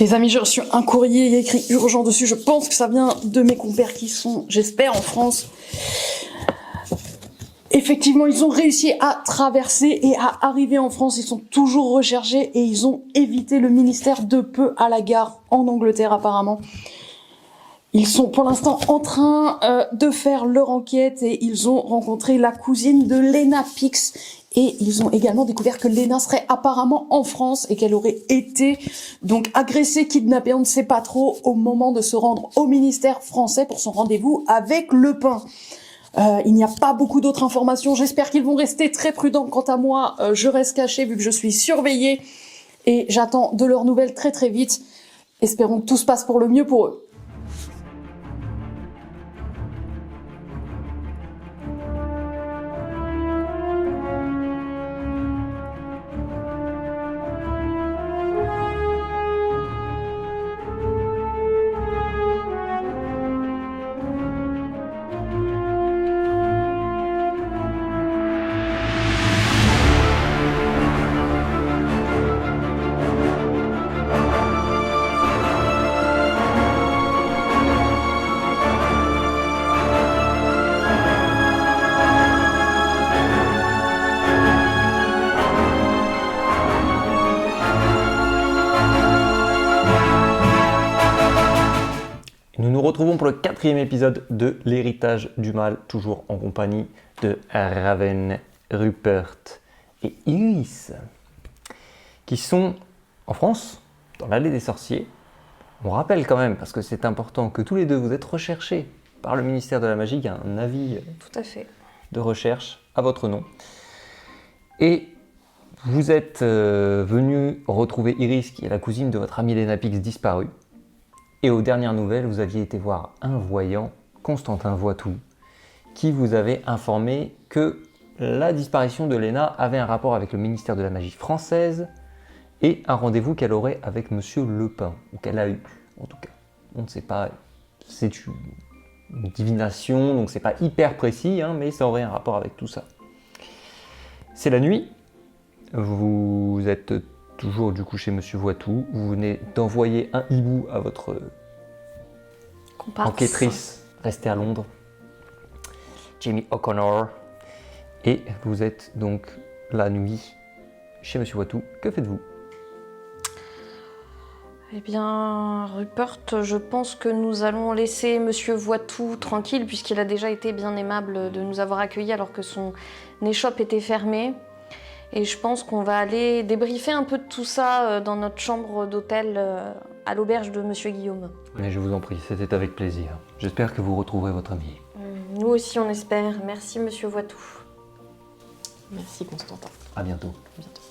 Les amis, j'ai reçu un courrier, il y a écrit urgent dessus. Je pense que ça vient de mes compères qui sont, j'espère, en France. Effectivement, ils ont réussi à traverser et à arriver en France. Ils sont toujours recherchés et ils ont évité le ministère de peu à la gare en Angleterre apparemment. Ils sont pour l'instant en train de faire leur enquête et ils ont rencontré la cousine de Lena Pix. Et ils ont également découvert que Lena serait apparemment en France et qu'elle aurait été donc agressée, kidnappée, on ne sait pas trop, au moment de se rendre au ministère français pour son rendez-vous avec Le Pen. Il n'y a pas beaucoup d'autres informations. J'espère qu'ils vont rester très prudents. Quant à moi, je reste cachée vu que je suis surveillée et j'attends de leurs nouvelles très très vite. Espérons que tout se passe pour le mieux pour eux. Nous nous retrouvons pour le 4e épisode de L'héritage du mal, toujours en compagnie de Raven, Rupert et Iris, qui sont en France, dans l'allée des sorciers. On rappelle quand même, parce que c'est important, que tous les deux vous êtes recherchés par le ministère de la Magie, il y a un avis Tout à fait. de recherche à votre nom. Et vous êtes venus retrouver Iris, qui est la cousine de votre amie Lena Pix disparue. Et aux dernières nouvelles, vous aviez été voir un voyant, Constantin Voitou, qui vous avait informé que la disparition de Lena avait un rapport avec le ministère de la Magie française et un rendez-vous qu'elle aurait avec Monsieur Le Pen, ou qu'elle a eu, en tout cas. On ne sait pas, c'est une divination, donc c'est pas hyper précis, hein, mais ça aurait un rapport avec tout ça. C'est la nuit, vous êtes toujours du coup chez Monsieur Voitou, vous venez d'envoyer un hibou à votre enquêtrice restée à Londres, Jamie O'Connor, et vous êtes donc la nuit chez Monsieur Voitou. Que faites-vous? Eh bien, Rupert, je pense que nous allons laisser Monsieur Voitou tranquille, puisqu'il a déjà été bien aimable de nous avoir accueillis alors que son échoppe était fermée. Et je pense qu'on va aller débriefer un peu de tout ça dans notre chambre d'hôtel à l'auberge de Monsieur Guillaume. Mais je vous en prie, c'était avec plaisir. J'espère que vous retrouverez votre ami. Nous aussi, on espère. Merci, Monsieur Voitou. Merci Constantin. À bientôt. À bientôt.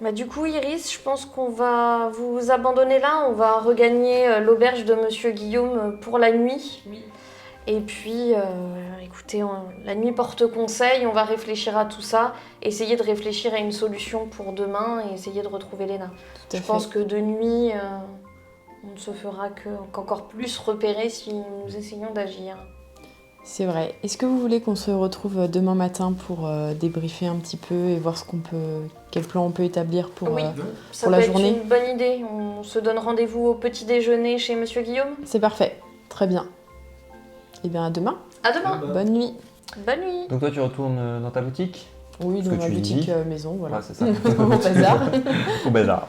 Bah, du coup, Iris, je pense qu'on va vous abandonner là. On va regagner l'auberge de Monsieur Guillaume pour la nuit. Oui. Et puis, écoutez, la nuit porte conseil, on va réfléchir à tout ça, essayer de réfléchir à une solution pour demain et essayer de retrouver Lena. Je pense que de nuit, on ne se fera qu'encore plus repérer si nous essayons d'agir. C'est vrai. Est-ce que vous voulez qu'on se retrouve demain matin pour débriefer un petit peu et voir quel plan on peut établir pour Ça la peut journée? être une bonne idée. On se donne rendez-vous au petit déjeuner chez Monsieur Guillaume. C'est parfait. Très bien. Eh bien, à demain. À demain. Bonne nuit. Bonne nuit. Donc toi, tu retournes dans ta boutique? Oui, Ce dans que ma tu boutique dis. maison, voilà. Ouais, c'est ça. Au bazar. Au bazar.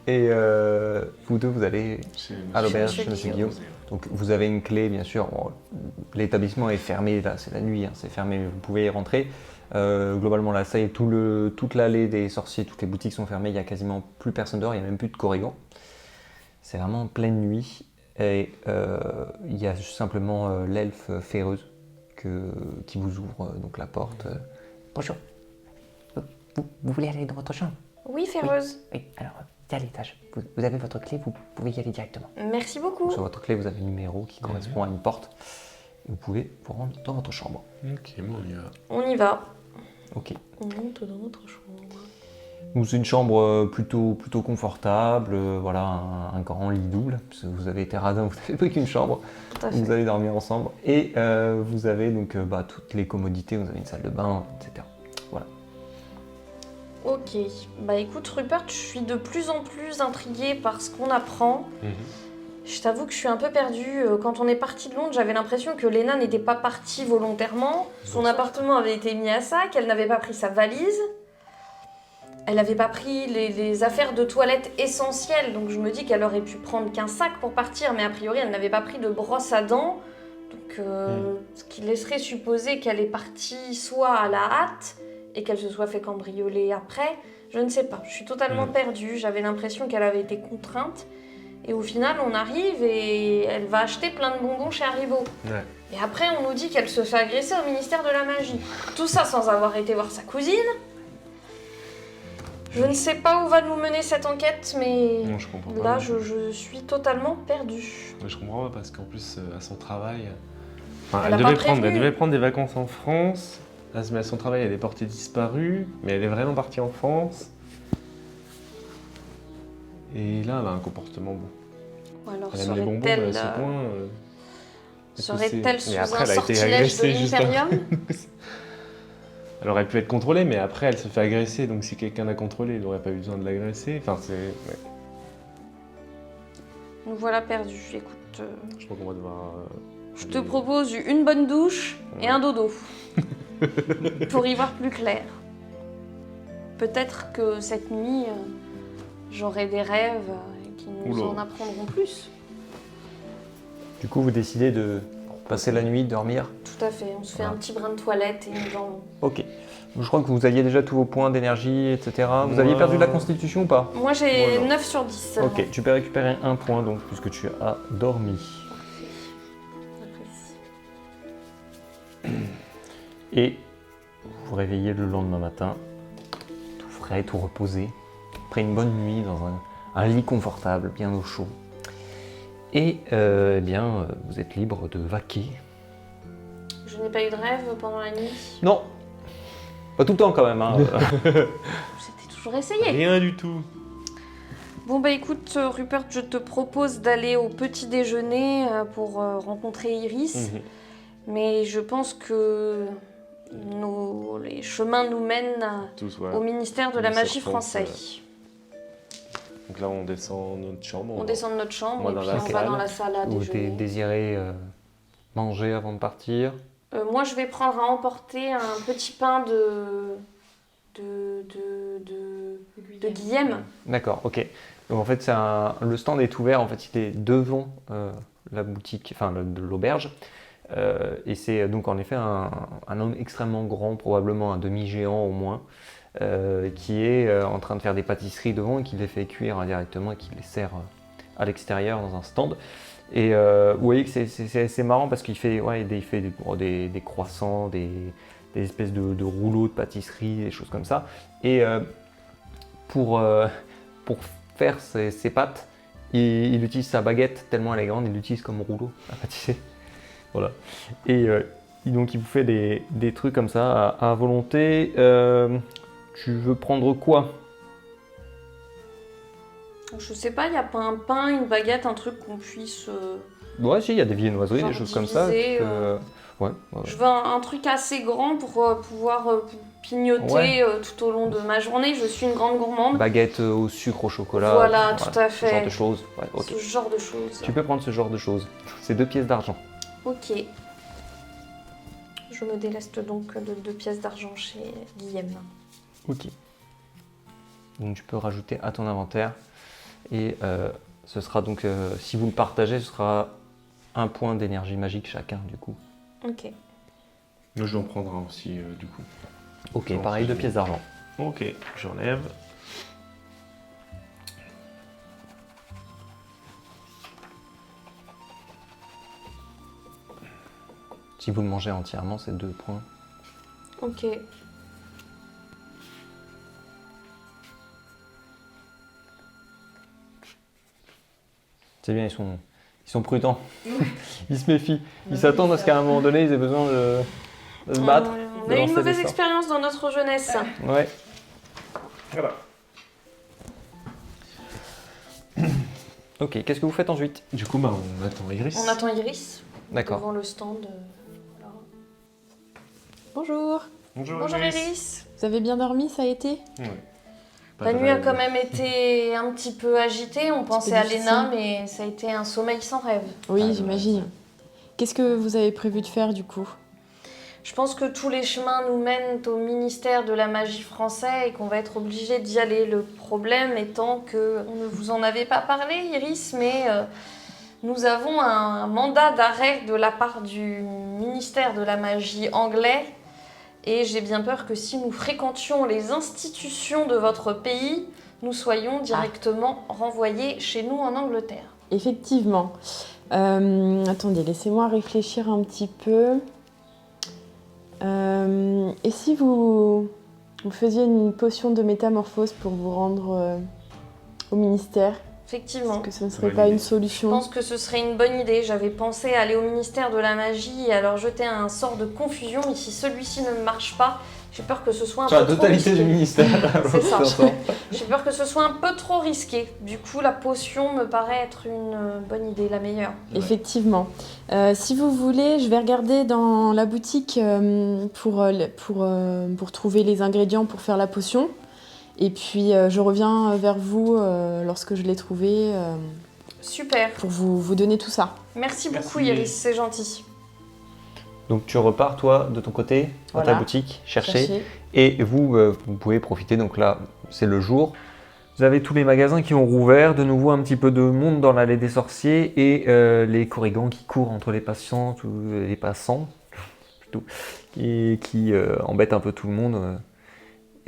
Et vous deux, vous allez à l'auberge Chez chez Monsieur Guillaume. Guillaume. Donc vous avez une clé, bien sûr. Bon, l'établissement est fermé, là, c'est la nuit, hein, c'est fermé, vous pouvez y rentrer. Globalement, là, ça y est, toute l'allée des sorciers, toutes les boutiques sont fermées, il n'y a quasiment plus personne dehors, il n'y a même plus de corrigans. C'est vraiment en pleine nuit. Et il y a simplement l'elfe féreuse qui vous ouvre donc la porte. Bonjour. Vous voulez aller dans votre chambre? Oui, Féreuse. Oui, alors c'est à l'étage. Vous avez votre clé, vous pouvez y aller directement. Merci beaucoup. Sur votre clé, vous avez un numéro qui correspond à une porte. Et vous pouvez vous rendre dans votre chambre. Ok, bon, on y va. On y va. Ok. On monte dans notre chambre. Donc c'est une chambre plutôt confortable, voilà, un grand lit double, parce que vous avez été radin, vous n'avez pris qu'une chambre, Tout à fait. vous allez dormir ensemble, et vous avez donc toutes les commodités, vous avez une salle de bain, etc. Voilà. Ok. Bah écoute Rupert, je suis de plus en plus intriguée par ce qu'on apprend. Je t'avoue que je suis un peu perdue. Quand on est parti de Londres, j'avais l'impression que Léna n'était pas partie volontairement. Son appartement avait été mis à sac, elle n'avait pas pris sa valise. Elle n'avait pas pris les affaires de toilette essentielles, donc je me dis qu'elle aurait pu prendre qu'un sac pour partir, mais a priori elle n'avait pas pris de brosse à dents. Donc ce qui laisserait supposer qu'elle est partie soit à la hâte et qu'elle se soit fait cambrioler après. Je ne sais pas, je suis totalement perdue. J'avais l'impression qu'elle avait été contrainte. Et au final, on arrive et elle va acheter plein de bonbons chez Haribo. Ouais. Et après, on nous dit qu'elle se fait agresser au ministère de la Magie. Tout ça sans avoir été voir sa cousine. Je ne sais pas où va nous mener cette enquête, mais Non, je comprends pas. là, je suis totalement perdue. Mais je comprends pas parce qu'en plus, à son travail. Enfin, Elle a elle, pas devait prévenu. prendre des vacances en France. Mais à son travail, elle est portée disparue. Mais elle est vraiment partie en France. Et là, elle a un comportement bon. Ou alors Elle aime les bonbons, elle serait-elle a ce point. serait-elle sous Mais un après, elle a été sortilège de agressée, justement. l'Imperium? Elle aurait pu être contrôlée, mais après, elle se fait agresser. Donc si quelqu'un l'a contrôlée, il n'aurait pas eu besoin de l'agresser. Enfin, c'est. Ouais. Nous voilà perdus. Écoute, Je crois qu'on va devoir. je te propose une bonne douche et un dodo. Pour y voir plus clair. Peut-être que cette nuit, j'aurai des rêves qui nous Oula. en apprendront plus. Du coup, vous décidez de passer la nuit, dormir. Tout à fait. On se fait Voilà. un petit brin de toilette et nous en... Ok. Je crois que vous aviez déjà tous vos points d'énergie, etc. Vous aviez perdu de la constitution ou pas? Moi, j'ai Voilà. 9 sur 10 seulement. Ok, tu peux récupérer un point donc, puisque tu as dormi. J'apprécie. Et vous vous réveillez le lendemain matin, tout frais, tout reposé, après une bonne nuit dans un lit confortable, bien au chaud. Et vous êtes libre de vaquer. Je n'ai pas eu de rêve pendant la nuit. Non, pas tout le temps quand même. Hein. C'était toujours essayé. Rien du tout. Bon bah écoute Rupert, je te propose d'aller au petit déjeuner pour rencontrer Iris. Mais je pense que les chemins nous mènent Tous, ouais. au ministère de la Ministère Magie France, français. Donc là, on descend notre chambre. On descend de notre chambre va et dans puis la on va salle. dans la salle à Vous déjeuner. désirez manger avant de partir. Moi je vais prendre à emporter un petit pain de Guillaume. D'accord, ok. Donc en fait, le stand est ouvert, en fait, il est devant la boutique, enfin de l'auberge. Et c'est donc en effet un homme extrêmement grand, probablement un demi-géant au moins, qui est en train de faire des pâtisseries devant et qui les fait cuire indirectement et qui les sert à l'extérieur dans un stand. Et vous voyez que c'est marrant parce qu'il fait, des croissants, des espèces de rouleaux de pâtisserie, des choses comme ça. Et pour faire ses pâtes, il utilise sa baguette tellement elle est grande, il l'utilise comme rouleau à pâtisser. Voilà. Et donc il vous fait des trucs comme ça à volonté. Tu veux prendre quoi? Je sais pas, il n'y a pas un pain, une baguette, un truc qu'on puisse... Ouais, si, il y a des viennoiseries, Genre des choses comme ça. diviser, Ouais. Je veux un truc assez grand pour pouvoir pignoter tout au long de ma journée. Je suis une grande gourmande. Baguette au sucre, au chocolat. Voilà, tout à Ce genre fait. de choses. Ouais, ok. Ce genre de choses. Tu peux prendre ce genre de choses. C'est 2 pièces d'argent. Ok. Je me déleste donc de 2 pièces d'argent chez Guillaume. Ok. Donc tu peux rajouter à ton inventaire. Et ce sera donc, si vous le partagez, ce sera 1 point d'énergie magique chacun du coup. Ok. Moi, je vais en prendre un aussi, du coup. Ok, Non, pareil, c'est 2 bon. pièces d'argent. Ok, j'enlève. Si vous le mangez entièrement, c'est 2 points. Ok. C'est bien, ils sont prudents. Ils se méfient. Ils s'attendent à ce qu'à un moment donné, ils aient besoin de se battre. On de a eu lancer une des mauvaise sorts. expérience dans notre jeunesse. Ouais. Voilà. Ok, qu'est-ce que vous faites ensuite? Du coup, bah, on attend Iris. On attend Iris D'accord. devant le stand. Voilà. Bonjour. Bonjour, Bonjour Iris. Vous avez bien dormi, ça a été? Ouais. La nuit a quand même été un petit peu agitée. On pensait à difficile. Léna, mais ça a été un sommeil sans rêve. Oui, j'imagine. Qu'est-ce que vous avez prévu de faire du coup? Je pense que tous les chemins nous mènent au ministère de la magie français et qu'on va être obligé d'y aller. Le problème étant que on ne vous en avait pas parlé, Iris, mais nous avons un mandat d'arrêt de la part du ministère de la magie anglais. Et j'ai bien peur que si nous fréquentions les institutions de votre pays, nous soyons directement renvoyés chez nous en Angleterre. Effectivement. Attendez, laissez-moi réfléchir un petit peu. Et si vous faisiez une potion de métamorphose pour vous rendre au ministère? Effectivement. Est-ce que ce ne serait Bonne pas idée. une Je solution? pense que ce serait une bonne idée. J'avais pensé aller au ministère de la magie et alors jeter un sort de confusion, mais si celui-ci ne marche pas, j'ai peur que ce soit un Sur la peu trop totalité risqué. du ministère. C'est ça. J'ai peur que ce soit un peu trop risqué. Du coup, la potion me paraît être une bonne idée, la meilleure. Effectivement. Si vous voulez, je vais regarder dans la boutique pour trouver les ingrédients pour faire la potion. Et puis, je reviens vers vous lorsque je l'ai trouvé Super. pour vous donner tout ça. Merci beaucoup, Merci. Iris, c'est gentil. Donc tu repars toi de ton côté dans Voilà. ta boutique chercher. Cherchez. Et vous, vous pouvez profiter, donc là, c'est le jour. Vous avez tous les magasins qui ont rouvert, de nouveau un petit peu de monde dans l'allée des sorciers et les corrigans qui courent entre les patients, les passants, plutôt, et qui embêtent un peu tout le monde.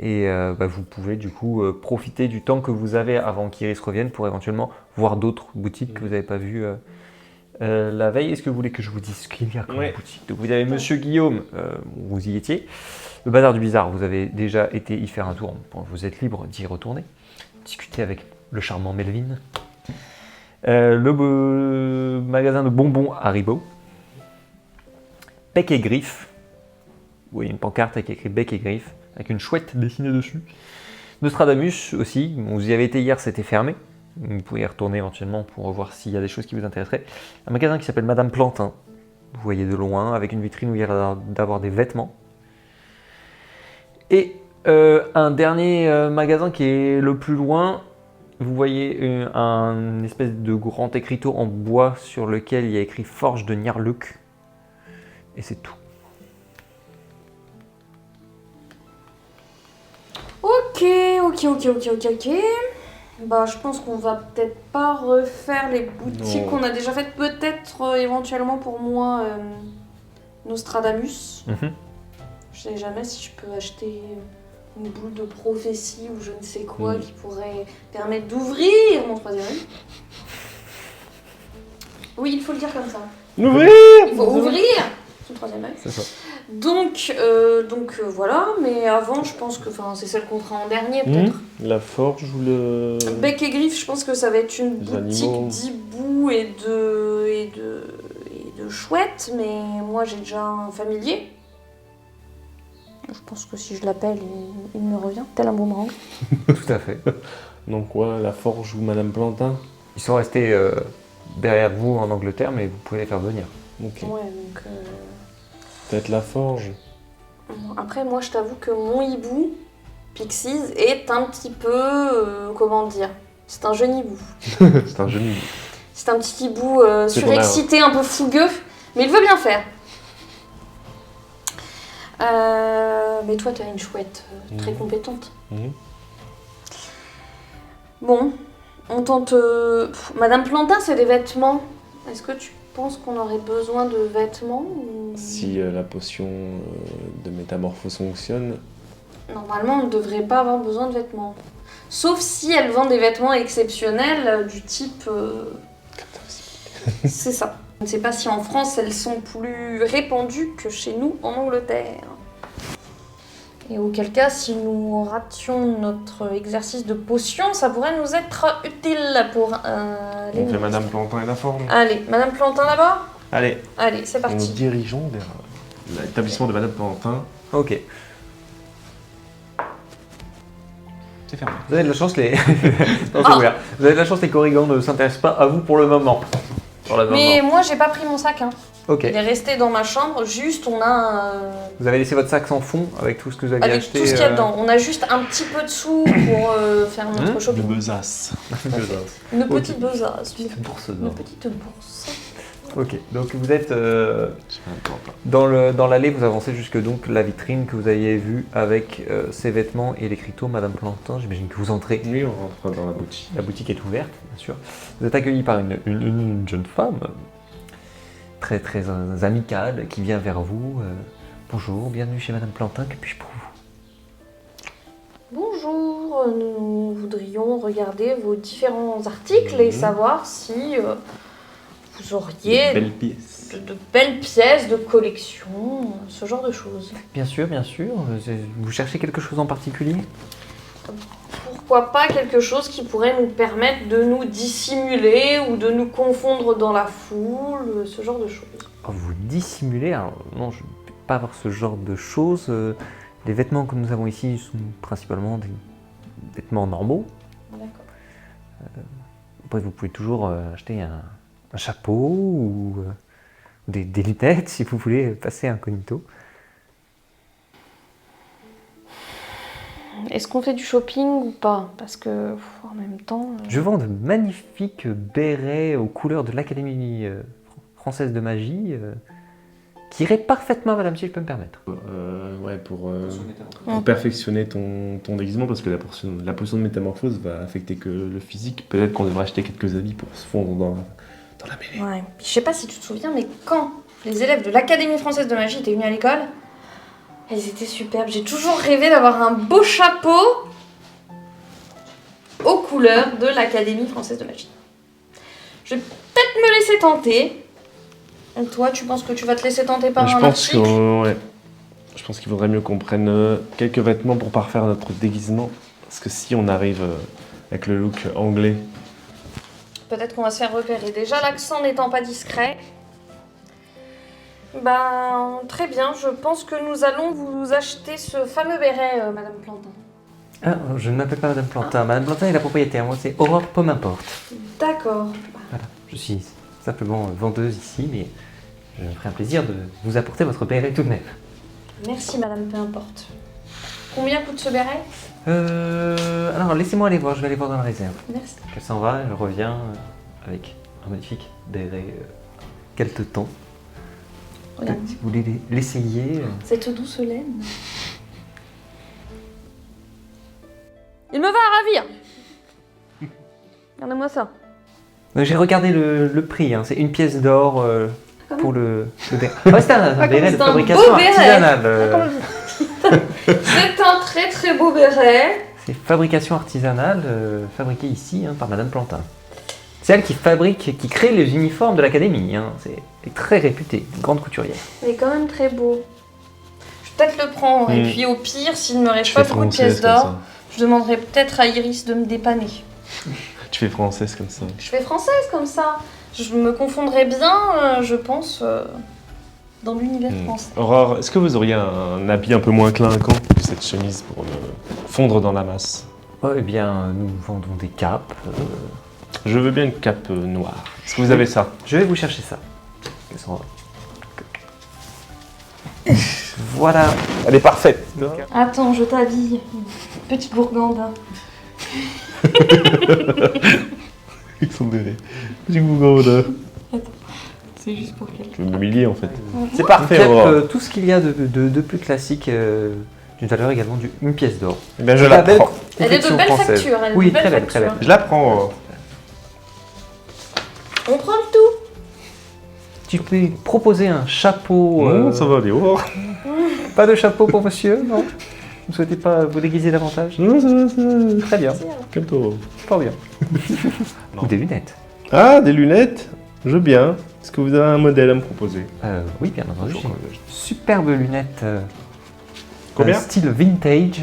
Vous pouvez du coup profiter du temps que vous avez avant qu'Iris revienne pour éventuellement voir d'autres boutiques que vous n'avez pas vues la veille. Est-ce que vous voulez que je vous dise ce qu'il y a comme Ouais. boutique? Donc vous avez Monsieur Guillaume, vous y étiez. Le Bazar du Bizarre, vous avez déjà été y faire un tour. Bon, vous êtes libre d'y retourner. Discuter avec le charmant Melvin. Le magasin de bonbons Haribo. Bec et Griffes. Vous voyez une pancarte avec écrit Bec et Griffes, avec une chouette dessinée dessus. Nostradamus aussi. Bon, vous y avez été hier, c'était fermé. Vous pouvez y retourner éventuellement pour voir s'il y a des choses qui vous intéresseraient. Un magasin qui s'appelle Madame Plantin. Vous voyez de loin, avec une vitrine où il y a l'air d'avoir des vêtements. Et un dernier magasin qui est le plus loin, vous voyez un espèce de grand écriteau en bois sur lequel il y a écrit Forge de Nyarluk. Et c'est tout. Ok. Bah, je pense qu'on va peut-être pas refaire les boutiques Non. qu'on a déjà faites. Peut-être éventuellement pour moi, Nostradamus. Je sais jamais si je peux acheter une boule de prophétie ou je ne sais quoi qui pourrait permettre d'ouvrir mon troisième œil. Oui, il faut le dire comme ça. Ouvrir. Il faut ouvrir son troisième œil. C'est ça. Donc voilà, mais avant, je pense que c'est celle qu'on fera en dernier peut-être. La forge ou le... Bec et Griffes, je pense que ça va être une Les boutique animaux. d'hiboux et de chouettes, mais moi j'ai déjà un familier. Je pense que si je l'appelle, il me revient, tel un boomerang. Tout à fait. Donc quoi, la forge ou Madame Plantin? Ils sont restés derrière vous en Angleterre, mais vous pouvez les faire venir. Ok. Ouais, donc... Peut-être la forge. Après, moi je t'avoue que mon hibou, Pixies, est un petit peu... comment dire? C'est un jeune hibou. C'est un génie. C'est un petit hibou C'est surexcité, un peu fougueux, mais il veut bien faire. Mais toi, tu as une chouette très compétente. Mhm. Bon, on tente... Madame Plantin, c'est des vêtements. Est-ce que tu penses qu'on aurait besoin de vêtements ou... Si la potion de métamorphose fonctionne, Normalement, on ne devrait pas avoir besoin de vêtements. Sauf si elle vend des vêtements exceptionnels du type... C'est ça. Je ne sais pas si en France, elles sont plus répandues que chez nous en Angleterre. Et auquel cas, si nous rations notre exercice de potion, ça pourrait nous être utile pour les on fait Madame Plantin et la forge. Allez, Madame Plantin là-bas. Allez, Allez, c'est nous nous parti. dirigeons vers l'établissement de Madame Plantin. Ok. C'est fermé. Vous avez de la chance, les... Non, c'est ouvert. Vous avez de la chance, les corrigans ne s'intéressent pas à vous pour le moment. Pour le Mais moment. moi, j'ai pas pris mon sac, hein. Ok. Il est resté dans ma chambre, juste on a... Vous avez laissé votre sac sans fond avec tout ce que vous aviez avec acheté tout ce qu'il y a dedans. On a juste un petit peu de sous pour faire notre De shopping. besace. Une petite besace, une Bourse une petite bourse. Ok, donc vous êtes Je sais pas, pas. dans l'allée, vous avancez jusque donc la vitrine que vous aviez vue avec ses vêtements et l'écriteau Madame Plantin. J'imagine que vous entrez. Oui, on rentre dans la boutique. La boutique est ouverte, bien sûr. Vous êtes accueilli par une jeune femme très très amicale qui vient vers vous. Bonjour, bienvenue chez Madame Plantin, que puis-je pour vous? Bonjour, nous voudrions regarder vos différents articles et savoir si vous auriez Belle pièce. de belles pièces de collection, ce genre de choses. Bien sûr, bien sûr. Vous cherchez quelque chose en particulier? Pourquoi pas quelque chose qui pourrait nous permettre de nous dissimuler ou de nous confondre dans la foule, ce genre de choses. Oh, vous dissimulez? Alors, non, je ne peux pas avoir ce genre de choses. Les vêtements que nous avons ici sont principalement des vêtements normaux. D'accord. Après, vous pouvez toujours acheter un chapeau ou des lunettes si vous voulez passer incognito. Est-ce qu'on fait du shopping ou pas? Parce que en même temps... Je vends de magnifiques bérets aux couleurs de l'Académie française de magie qui iraient parfaitement, madame, si je peux me permettre. Ouais, pour perfectionner ton déguisement, parce que la potion de métamorphose va affecter que le physique. Peut-être qu'on devrait acheter quelques habits pour se fondre dans la mêlée. Ouais. Je sais pas si tu te souviens, mais quand les élèves de l'Académie française de magie étaient venus à l'école, elles étaient superbes. J'ai toujours rêvé d'avoir un beau chapeau aux couleurs de l'Académie française de magie. Je vais peut-être me laisser tenter. Et toi, tu penses que tu vas te laisser tenter par Je un pense article? ouais. Je pense qu'il vaudrait mieux qu'on prenne quelques vêtements pour parfaire notre déguisement. Parce que si on arrive avec le look anglais, Peut-être qu'on va se faire repérer. Déjà, l'accent n'étant pas discret. Ben, très bien. Je pense que nous allons vous acheter ce fameux béret, Madame Plantin. Ah, je ne m'appelle pas madame Plantin. Madame Plantin est la propriétaire. Moi, c'est Aurore Pomimporte. D'accord. Voilà, je suis simplement vendeuse ici, mais je me ferai un plaisir de vous apporter votre béret tout de même. Merci, Madame, peu importe. Combien coûte ce béret? Alors, laissez-moi aller voir, je vais aller voir dans la réserve. Merci. Elle s'en va, elle revient avec un magnifique béret quelques-temps. Regarde. Si vous voulez l'essayer. Cette douce laine. Il me va à ravir. Regardez-moi ça. J'ai regardé le prix, hein, c'est une pièce d'or pour le béret. Ouais, c'est un béret de c'est un fabrication beau béret. artisanale. C'est un très très beau béret. C'est fabrication artisanale fabriquée ici par Madame Plantin. C'est elle qui fabrique, qui crée les uniformes de l'académie. Hein. Elle est très réputée, une grande couturière. Il est quand même très beau. Je vais peut-être le prendre. Et puis au pire, s'il ne me reste tu pas fais beaucoup de française pièces comme d'or, ça. je demanderai peut-être à Iris de me dépanner. Tu fais française comme ça. Je fais française comme ça. Je me confondrais bien, je pense, dans l'univers français. Aurore, est-ce que vous auriez un habit un peu moins clinquant que cette chemise pour fondre dans la masse? Oh, eh bien, nous vendons des capes. Je veux bien une cape noire. Est-ce que vous avez ça? Je vais vous chercher ça. Elles sont- Voilà. Elle est parfaite. Attends, je t'habille. Petite gourgande. Hein. Ils sont bébés. Petit gourgande. C'est juste pour qu'elle. Je veux m'humilier en fait. C'est Une parfait, cape, Aurore. tout ce qu'il y a de plus classique, d'une valeur également d'une pièce d'or. Eh bien, je C'est la la belle prends. Elle est de confection belle française. facture. Elle est Oui, de belle très belle, très facture. belle. Je la prends, Aurore. On prend le tout. Tu peux proposer un chapeau. Non, ça va aller, Aurore. Pas de chapeau pour monsieur, non? Vous ne souhaitez pas vous déguiser davantage? Non, ça va. Très bien, Calme-toi, Aurore. fort bien. Non. Ou des lunettes. Ah, des lunettes? Je veux bien. Est-ce que vous avez un modèle à me proposer? Oui, bien entendu. Bonjour. j'ai une superbe lunettes. Combien? Style vintage.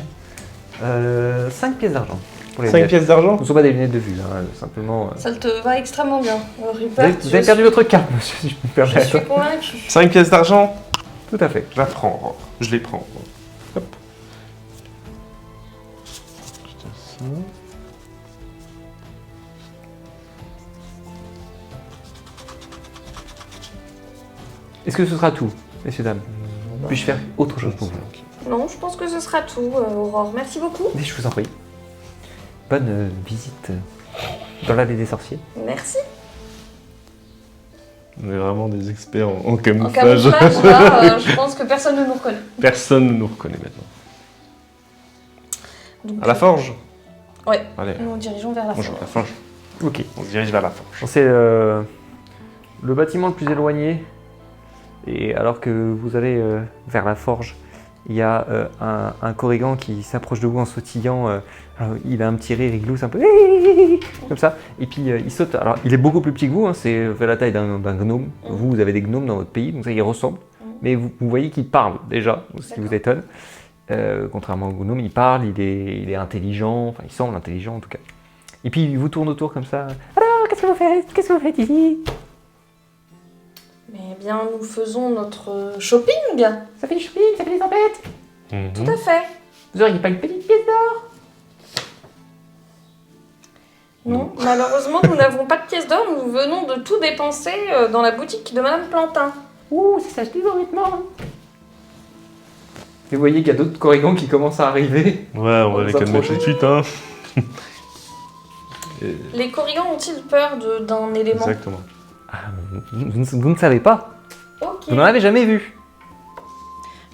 5 pièces d'argent. Pour les 5 lunettes. pièces d'argent? Ce ne sont pas des lunettes de vue, hein, simplement. Ça te va extrêmement bien. Vous Rupert, avez perdu votre carte, monsieur, si je peux me je permettre. suis convaincue. 5 pièces d'argent? Tout à fait. Je la prends, Aurore. Je les prends. Hop. Ça. Est-ce que ce sera tout, messieurs, dames? Puis-je faire autre chose pour vous? Non, je pense que ce sera tout, Aurore. Merci beaucoup. Mais je vous en prie. Bonne visite dans l'allée des sorciers. Merci. On est vraiment des experts en En camouflage. camouflage, là, je pense que personne ne nous reconnaît. Personne ne nous reconnaît maintenant. Donc, À la forge. Ouais. Allez, Nous nous dirigeons vers la bonjour, forge. la forge. Ok. On se dirige vers la forge. C'est le bâtiment le plus éloigné. Et alors que vous allez vers la forge, il y a un Corrigan qui s'approche de vous en sautillant. Alors, il a un petit rire, il glousse un peu, comme ça. Et puis il saute. Alors il est beaucoup plus petit que vous, hein, c'est la taille d'un gnome. Vous avez des gnomes dans votre pays, donc ça il ressemble. Mais vous voyez qu'il parle déjà, ce qui vous étonne. Contrairement au gnome, il parle, il est intelligent, enfin il semble intelligent en tout cas. Et puis il vous tourne autour comme ça. Alors, qu'est-ce que vous faites? Qu'est-ce que vous faites ici? Mais bien, nous faisons notre shopping. Ça fait du shopping, ça fait des tempêtes. Tout à fait. Vous auriez pas une petite pièce d'or? Non, malheureusement, nous n'avons pas de pièces d'or. Nous venons de tout dépenser dans la boutique de Madame Plantin. Ouh, c'est s'acheter vos vêtements. Et vous voyez qu'il y a d'autres Corrigans qui commencent à arriver. Ouais, on va les calmer tout de suite, hein. Les Corrigans ont-ils peur d'un élément? Exactement. Ah, vous ne savez pas. Ok. Vous n'en avez jamais vu.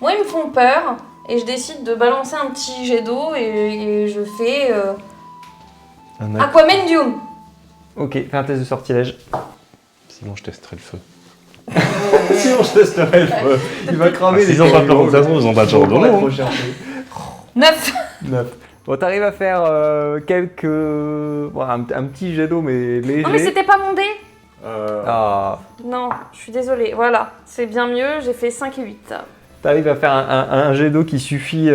Moi, ils me font peur et je décide de balancer un petit jet d'eau et je fais Un Aquamendium. Ok, fais un test de sortilège. Sinon, je testerai le feu. Sinon, je testerai le feu. Il va cramer S'ils ont pas peur de toute façon, ils ont pas de genre de nom. 9. 9. Bon, t'arrives à faire quelques... bon, un petit jet d'eau, mais léger. Non, mais c'était pas mon dé. Ah, Non, je suis désolée. Voilà, c'est bien mieux. J'ai fait 5 et 8. t'arrives à faire un jet d'eau qui suffit...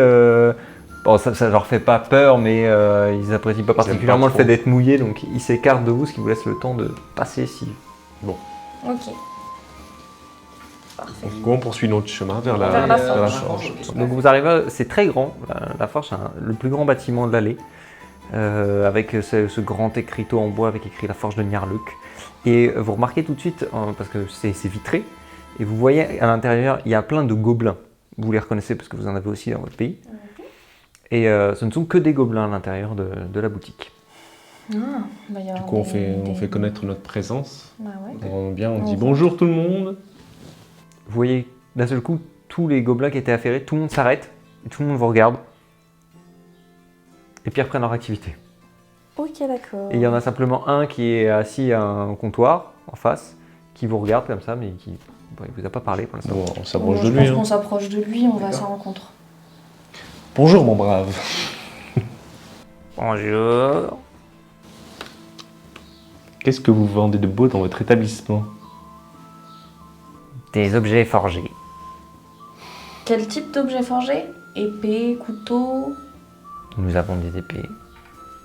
Bon, ça leur fait pas peur, mais ils apprécient pas particulièrement le trop. fait d'être mouillés, donc ils s'écartent de vous, ce qui vous laisse le temps de passer si... Ok. Parfait. Donc, on poursuit notre chemin vers la, Vers la vers la forge. forge. Donc vous arrivez, c'est très grand, la forge, c'est le plus grand bâtiment de l'allée, avec ce grand écriteau en bois avec écrit la forge de Nyarluk. Et vous remarquez tout de suite, parce que c'est vitré, et vous voyez à l'intérieur, il y a plein de gobelins. Vous les reconnaissez parce que vous en avez aussi dans votre pays. Et ce ne sont que des gobelins à l'intérieur de la boutique. Ah, bah, y a Du coup, on fait connaître notre présence. Bah ouais. On vient, on dit bonjour tout le monde. Vous voyez d'un seul coup tous les gobelins qui étaient affairés, tout le monde s'arrête, et tout le monde vous regarde. Et puis reprennent leur activité. Ok, d'accord. Et il y en a simplement un qui est assis à un comptoir en face, qui vous regarde comme ça, mais qui ne vous a pas parlé pour l'instant. Bon, on Bon, s'approche de je lui. pense hein. qu'on s'approche de lui, on va à sa rencontre. Bonjour mon brave. Bonjour. Qu'est-ce que vous vendez de beau dans votre établissement? Des objets forgés. Quel type d'objet forgé? Épée, couteau? Nous avons des épées,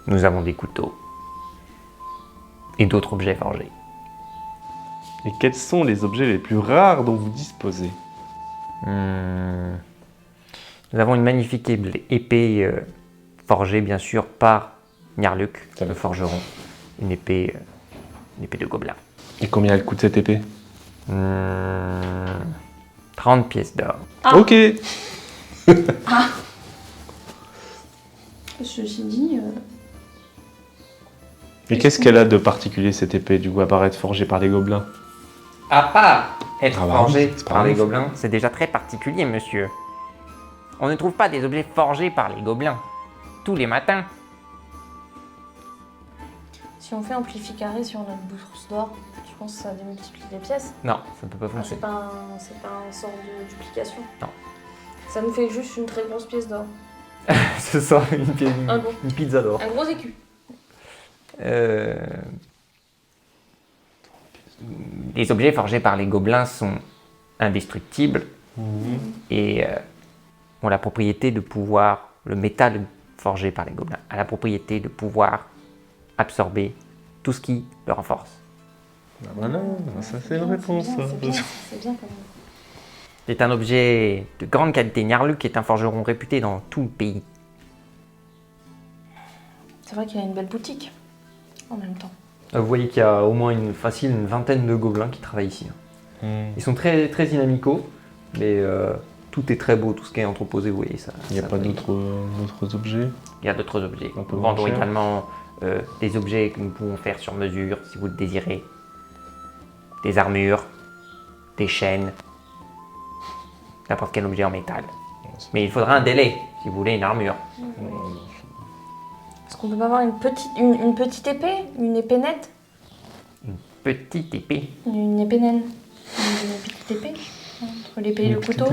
nous avons des couteaux et d'autres objets forgés. Et quels sont les objets les plus rares dont vous disposez? Nous avons une magnifique épée forgée bien sûr par Nyarluk, le forgeron. Une épée de gobelin. Et combien elle coûte cette épée? 30 pièces d'or. Ah. Ok. Ceci dit... Et qu'est-ce qu'elle a de particulier cette épée, du coup, à part être forgée par des gobelins? À part être Ah bah forgé oui, c'est pas par les ouf. gobelins, c'est déjà très particulier, monsieur. On ne trouve pas des objets forgés par les gobelins tous les matins. Si on fait amplifie carré sur notre bourse d'or, tu penses que ça démultiplie les pièces? Non, ça ne peut pas Ah, fonctionner. c'est pas un sort de duplication? Non. Ça nous fait juste une très grosse pièce d'or. Ce sera Un gros. une pizza d'or. Un gros écu. Les objets forgés par les gobelins sont indestructibles et ont la propriété de pouvoir, le métal forgé par les gobelins a la propriété de pouvoir absorber tout ce qui le renforce. Ah bah non, ça c'est une réponse. ça. C'est bien quand même. C'est un objet de grande qualité. Nyarluk est un forgeron réputé dans tout le pays. C'est vrai qu'il a une belle boutique en même temps. Vous voyez qu'il y a au moins une vingtaine de gobelins qui travaillent ici. Ils sont très, très inamicaux, mais tout est très beau, tout ce qui est entreposé, vous voyez ça. Il n'y a ça pas brille. d'autres objets? Il y a d'autres objets. Un peu Nous moins vendons cher. également des objets que nous pouvons faire sur mesure, si vous le désirez. Des armures, des chaînes, n'importe quel objet en métal. Mais il faudra un délai, si vous voulez une armure. Est-ce qu'on peut pas avoir une petite épée? Une épée nette? Petite épée. Une épée naine? Une petite épée? Entre l'épée et le couteau?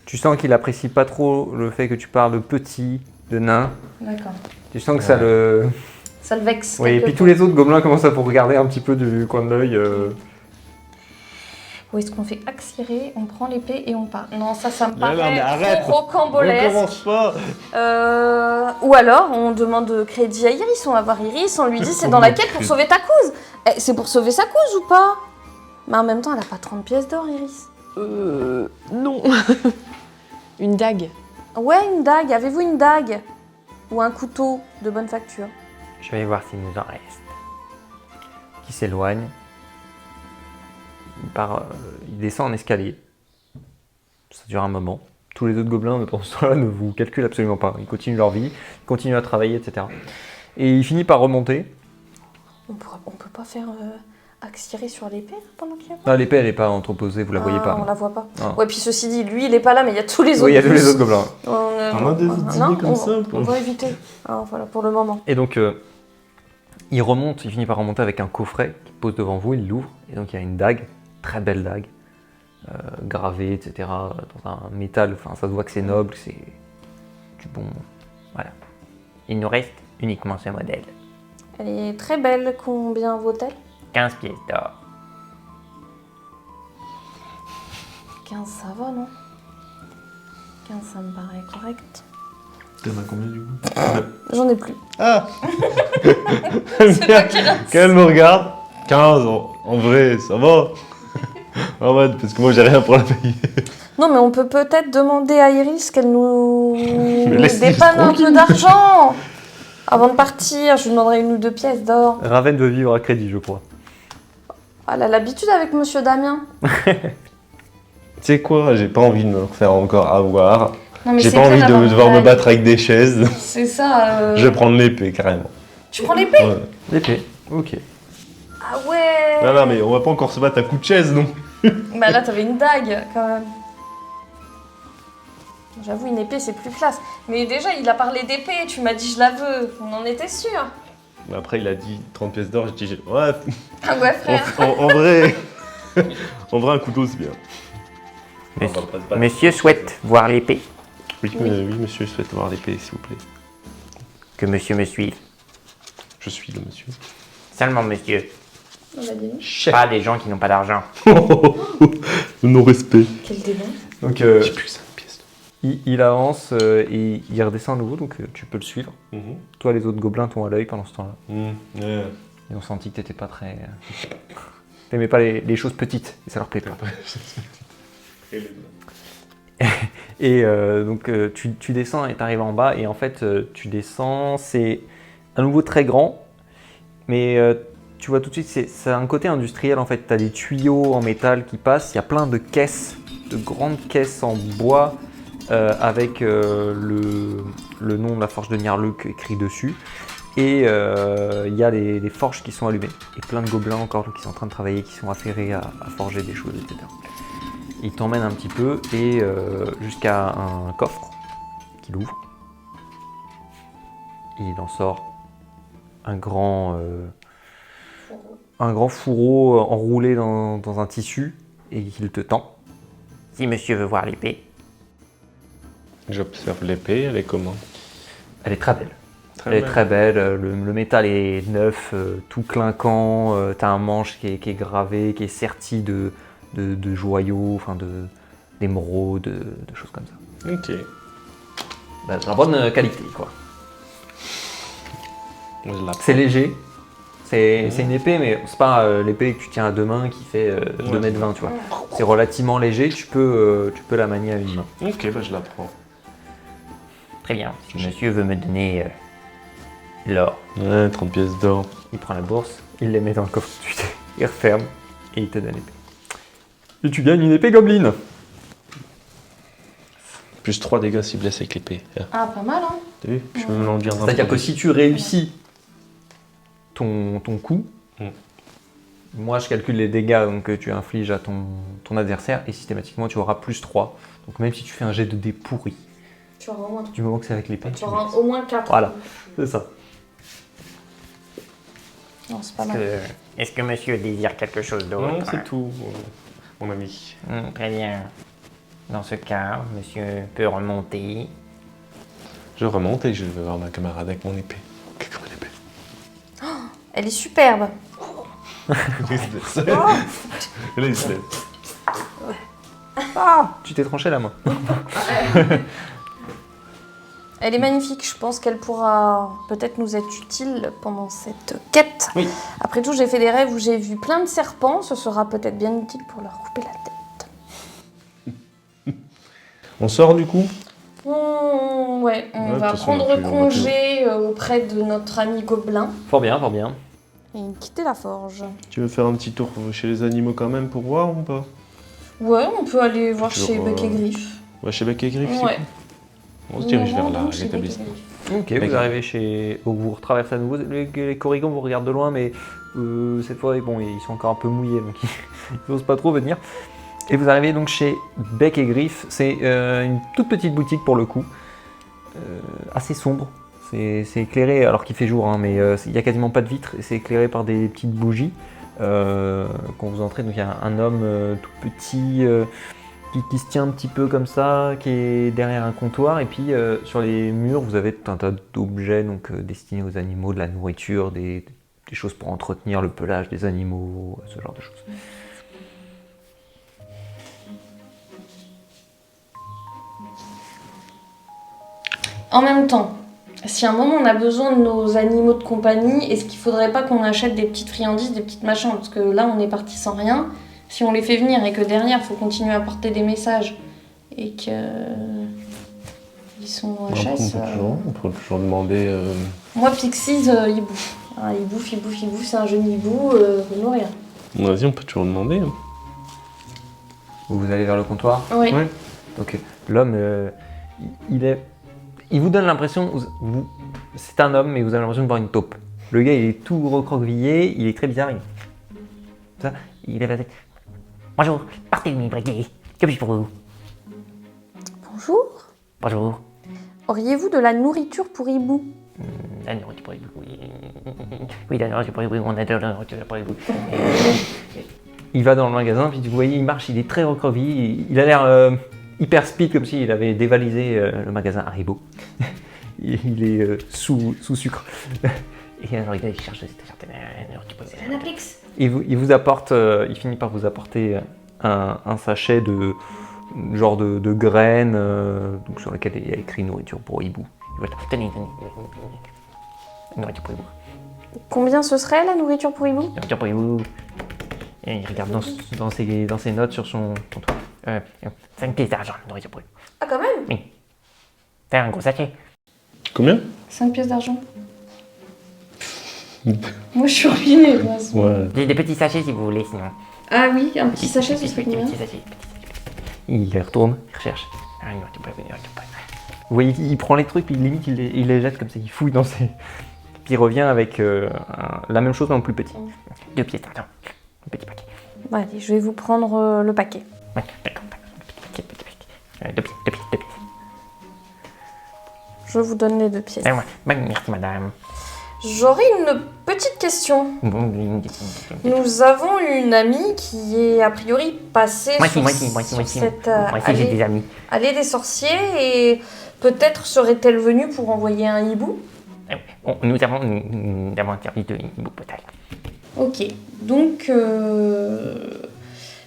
Tu sens qu'il apprécie pas trop le fait que tu parles de petit, de nain. D'accord. Tu sens que ça le... Ça le vexe. Oui, et quelque puis peu. tous les autres gobelins commencent à vous regarder un petit peu du coin de l'œil. Ou est-ce qu'on fait accélérer, on prend l'épée et on part? Non, ça me Mais paraît non, mais arrête. trop rocambolesque. commence pas. Ou alors, on demande crédit à Iris, on va voir Iris, on lui dit c'est dans la quête pour sauver ta cause. Eh, c'est pour sauver sa cause ou pas? Mais en même temps, elle a pas 30 pièces d'or, Iris. Non. Une dague. Ouais, une dague. Avez-vous une dague? Ou un couteau de bonne facture? Je vais voir s'il nous en reste. Qui s'éloigne. Il descend en escalier. Ça dure un moment. Tous les autres gobelins pendant ce temps-là ne vous calculent absolument pas. Ils continuent leur vie, ils continuent à travailler, etc. Et il finit par remonter. On peut pas faire accélérer sur l'épée pendant qu'il y a pas? Ah, l'épée, elle n'est pas entreposée, vous la voyez pas. On la voit pas. Ah. Ouais, puis ceci dit, lui, il est pas là, mais il y a tous les autres. Oui, il y a tous les bus. autres gobelins. T'en as des autres Non, idées comme ça ou pas? on va éviter. Ah, voilà, pour le moment. Et donc, il finit par remonter avec un coffret qu'il pose devant vous, il l'ouvre. Et donc, il y a une dague, très belle dague, gravée, etc. Dans un métal, enfin, ça se voit que c'est noble, c'est du bon. Voilà. Il nous reste uniquement ce modèle. Elle est très belle. Combien vaut-elle? 15 pièces d'or. 15, ça va, non? 15, ça me paraît correct. T'en as combien du coup? J'en ai plus. Ah. C'est pas qui reste. Qu'elle me regarde. 15, en vrai, ça va. En mode, parce que moi j'ai rien pour la payer. Non, mais on peut peut-être demander à Iris qu'elle nous laisse Iris dépanne un peu tranquille. d'argent. Avant de partir, je lui demanderai 1 ou 2 pièces d'or. Raven veut vivre à crédit, je crois. Elle a l'habitude avec Monsieur Damien. Tu sais quoi, j'ai pas envie de me refaire encore avoir. Non, mais J'ai c'est pas clair, envie elle va de devoir me mal. battre avec des chaises. C'est ça. Je vais prendre l'épée carrément. Tu prends l'épée? Ouais. L'épée, ok. Ah ouais. Non, non, mais on va pas encore se battre à coups de chaise, non. Bah là, t'avais une dague, quand même. J'avoue, une épée, c'est plus classe. Mais déjà, il a parlé d'épée, tu m'as dit je la veux. On en était sûr. Mais après, il a dit 30 pièces d'or, j'ai dit, ouais, Ah ouais, frère. en vrai. En vrai, un couteau, c'est bien. Mais- On va pas se battre. Monsieur souhaite voir l'épée. Oui, oui, monsieur, je souhaite voir l'épée, s'il vous plaît. Que monsieur me suive. Je suis le monsieur. Seulement monsieur. On va dire. Chef. Pas des gens qui n'ont pas d'argent. Non-respect. Quel démon. Donc, J'ai plus que 5 pièces. il avance et il redescend à nouveau, donc tu peux le suivre. Toi, les autres gobelins t'ont à l'œil pendant ce temps-là. Ouais. Ils ont senti que t'étais pas très... T'aimais pas les choses petites, et ça leur plaît pas. Et donc tu descends et t'arrives en bas, et en fait tu descends, c'est à nouveau très grand, mais tu vois tout de suite, c'est un côté industriel en fait. T'as des tuyaux en métal qui passent, il y a plein de caisses, de grandes caisses en bois, avec le nom de la forge de Nyarluk écrit dessus. Et il y a les forges qui sont allumées. Et plein de gobelins encore qui sont en train de travailler, qui sont affairés à forger des choses, etc. Il t'emmène un petit peu et jusqu'à un coffre qu'il ouvre. Et il en sort un grand fourreau enroulé dans un tissu et qu'il te tend. Si monsieur veut voir l'épée, J'observe l'épée, elle est comment? elle est très belle. Elle est très belle, le métal est neuf, tout clinquant, t'as un manche qui est gravé, qui est serti de joyaux, enfin d'émeraudes, de choses comme ça. Ok. Bah, de la bonne qualité, quoi. Je la C'est léger, c'est une épée, mais c'est pas l'épée que tu tiens à deux mains qui fait 2,20 m, tu vois. C'est relativement léger, tu peux la manier à une main. Ok, bah je la prends. Très bien, si monsieur veut me donner l'or, Ouais, 30 pièces d'or. il prend la bourse, il les met dans le coffre, il referme et il te donne l'épée. Et tu gagnes une épée gobeline. Plus 3 dégâts s'il blesse avec l'épée. Ah, Ah, pas mal, hein. t'as vu? Je peux me l'enduire d'un C'est-à-dire que produit. si tu réussis ton coup, moi je calcule les dégâts donc, que tu infliges à ton adversaire et systématiquement tu auras plus 3. Donc même si tu fais un jet de dés pourri, Tu auras au moins, du moment que c'est avec l'épée, tu auras au moins 4. Voilà, c'est ça. Non, c'est pas mal. Est-ce que monsieur désire quelque chose d'autre? Non, c'est tout, mon ami. Très bien. Dans ce cas, monsieur peut remonter. Je remonte et je vais voir ma camarade avec mon épée. Quelle grande épée. Elle est superbe. Là, il se lève. Tu t'es tranché la main. Elle est magnifique. Je pense qu'elle pourra peut-être nous être utile pendant cette quête. Oui. Après tout, j'ai fait des rêves où j'ai vu plein de serpents. Ce sera peut-être bien utile pour leur couper la tête. On sort du coup? Ouais, on Ouais, de va toute façon, prendre on va plus- congé auprès de notre ami Gobelin Fort bien, fort bien. et quitter la forge. Tu veux faire un petit tour chez les animaux quand même pour voir ou pas? Ouais, on peut aller voir Sur, chez Bec et Griffe. Ouais, chez Bec et Griffe, Ouais. On se dirige vers Donc, chez Bec et l'établissement. Griffe. Ok, vous arrivez chez... Vous retraversez à nouveau. Les corrigans vous regardent de loin, mais cette fois, bon, ils sont encore un peu mouillés, donc ils n'osent pas trop venir. Et vous arrivez donc chez Bec et Griffe. C'est une toute petite boutique pour le coup. Assez sombre. C'est éclairé, alors qu'il fait jour, hein, mais il n'y a quasiment pas de vitres. Et c'est éclairé par des petites bougies. Quand vous entrez, donc il y a un homme tout petit... qui se tient un petit peu comme ça, qui est derrière un comptoir, et puis sur les murs, vous avez tout un tas d'objets donc destinés aux animaux, de la nourriture, des choses pour entretenir le pelage des animaux, ce genre de choses. En même temps, si à un moment on a besoin de nos animaux de compagnie, est-ce qu'il faudrait pas qu'on achète des petites friandises, des petites machins? Parce que là, on est parti sans rien. Si on les fait venir et que derrière, il faut continuer à porter des messages et que ils sont en chasse. On peut toujours demander. Moi, Pixies, il bouffe. Ah, il bouffe, c'est un jeune hibou, faut nourrir. Vas-y, on peut toujours demander. Hein. Vous allez vers le comptoir. Oui. Ouais. Donc l'homme, il vous donne l'impression, c'est un homme, mais vous avez l'impression de voir une taupe. Le gars, il est tout recroquevillé, il est très bizarre. Il est la tête. Bonjour, partez de m'y briquer. Que puis-je pour vous? Bonjour. Bonjour. Auriez-vous de la nourriture pour hibou? La nourriture pour hibou, oui. Oui, la nourriture pour hibou, on a de la nourriture pour hibou. Il va dans le magasin, puis vous voyez, il marche, il est très recroquevillé, il a l'air hyper speed, comme s'il avait dévalisé le magasin Haribo. Il est sous sucre. Et alors, il cherche certaines nourriture pour hibou. Un Apex. Il vous apporte, il finit par vous apporter un sachet de genre de graines, donc sur lequel il y a écrit nourriture pour hibou. Voilà, tenez. Nourriture pour hibou. Combien ce serait la nourriture pour hibou? Nourriture pour hibou. Et il regarde Dans ses notes sur son comptoir. 5 pièces d'argent, nourriture pour hibou. Ah, quand même. C'est un gros sachet. Combien? 5 pièces d'argent. Moi, je suis ruinée. Moi. Ouais. J'ai des petits sachets si vous voulez, sinon. Ah oui, un petit sachet, ce serait Des combien? petits sachets. Il les retourne, il recherche. Ah, nourriture pour hibou, nourriture pour hibou. Vous voyez, il prend les trucs, puis limite il les jette comme ça, il fouille dans ses... Puis il revient avec la même chose mais en plus petit. 2 pièces d'argent. Un petit paquet. Bon, allez, je vais vous prendre le paquet. Ouais, d'accord. Petit paquet. 2 pièces. Je vous donne les 2 pièces. Ouais, merci madame. J'aurais une petite question. Bon, Nous avons une amie qui est a priori passée moi sur, aussi, sur cette moi aussi j'ai des amis. allée des sorciers et peut-être serait-elle venue pour envoyer un hibou? Nous avons interdit de hibou peut-être. Ok, donc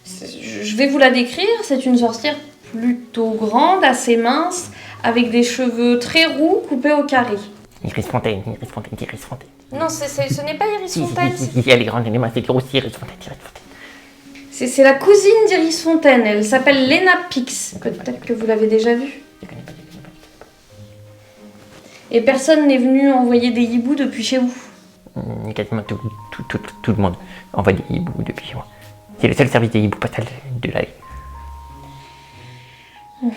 je vais vous la décrire. C'est une sorcière plutôt grande, assez mince, avec des cheveux très roux coupés au carré. Iris Fontaine. Non, ce n'est pas Iris Si, Fontaine. elle est grande, elle est mince, c'est aussi Iris Fontaine. C'est la cousine d'Iris Fontaine. Elle s'appelle Lena Pix. Peut-être que vous l'avez déjà vue. Je connais pas. Et personne n'est venu envoyer des hiboux depuis chez vous. Quasiment tout le monde envoie des hiboux depuis chez moi. qui est le seul service hibou postal de la. Bon,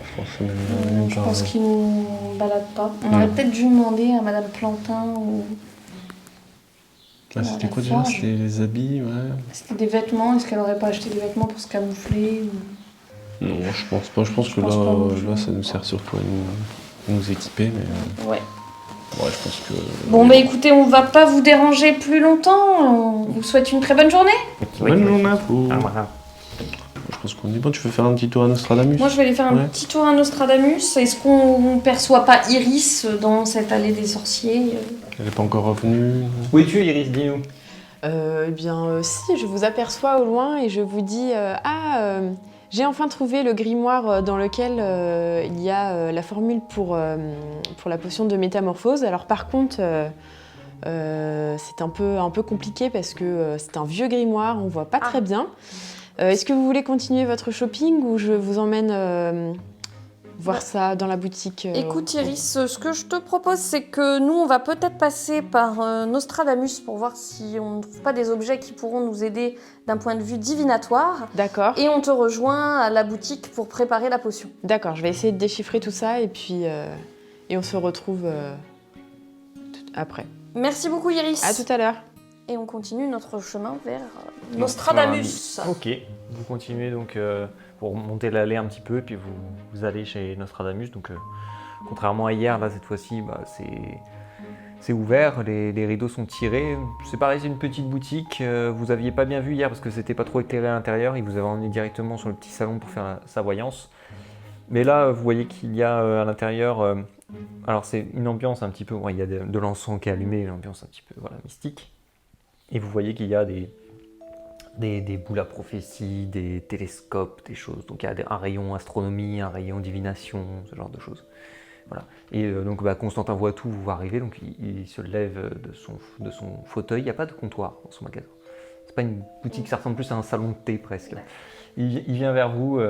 je pense que c'est même Je genre, pense qu'il nous balade pas. On aurait peut-être dû demander à Madame Plantin ou... Ah, c'était quoi déjà? C'était les habits, ouais. C'était des vêtements. Est-ce qu'elle aurait pas acheté des vêtements pour se camoufler ou... Non, je pense pas. Je pense que pense pas non plus. là, ça nous sert surtout à nous équiper, mais Ouais. ouais, je pense que. Bon, bah écoutez, on va pas vous déranger plus longtemps. On vous souhaite une très bonne journée. Bonne journée à vous. Ah, voilà. Je pense qu'on est bon. Tu veux faire un petit tour à Nostradamus? Moi, je vais aller faire un Ouais. petit tour à Nostradamus. Est-ce qu'on perçoit pas Iris dans cette allée des sorciers? Elle est pas encore revenue. Où es-tu, Iris? Dis-nous. Eh bien, si, je vous aperçois au loin et je vous dis j'ai enfin trouvé le grimoire dans lequel il y a la formule pour la potion de métamorphose. Alors, par contre, c'est un peu compliqué parce que c'est un vieux grimoire, on voit pas très bien. Est-ce que vous voulez continuer votre shopping ou je vous emmène voir ça dans la boutique Écoute Iris, ce que je te propose, c'est que nous, on va peut-être passer par Nostradamus pour voir si on ne trouve pas des objets qui pourront nous aider d'un point de vue divinatoire. D'accord, Et on te rejoint à la boutique pour préparer la potion. d'accord, je vais essayer de déchiffrer tout ça et puis et on se retrouve après. Merci beaucoup Iris. À tout à l'heure. Et on continue notre chemin vers Nostradamus. Ok, vous continuez donc pour monter l'allée un petit peu, et puis vous allez chez Nostradamus. Donc, contrairement à hier, là cette fois-ci, bah, c'est ouvert, les rideaux sont tirés. C'est pareil, c'est une petite boutique. Vous aviez pas bien vu hier parce que c'était pas trop éclairé à l'intérieur. Il vous avait emmené directement sur le petit salon pour faire sa voyance. Mais là, vous voyez qu'il y a à l'intérieur. Alors, c'est une ambiance un petit peu. Ouais, il y a de l'encens qui est allumé, une ambiance un petit peu mystique. Et vous voyez qu'il y a des boules à prophétie, des télescopes, des choses. Donc il y a un rayon astronomie, un rayon divination, ce genre de choses. Voilà. Et donc Constantin voit tout, vous arrivez, donc il se lève de son fauteuil. Il n'y a pas de comptoir dans son magasin. C'est pas une boutique, ça ressemble plus à un salon de thé presque. Il vient vers vous.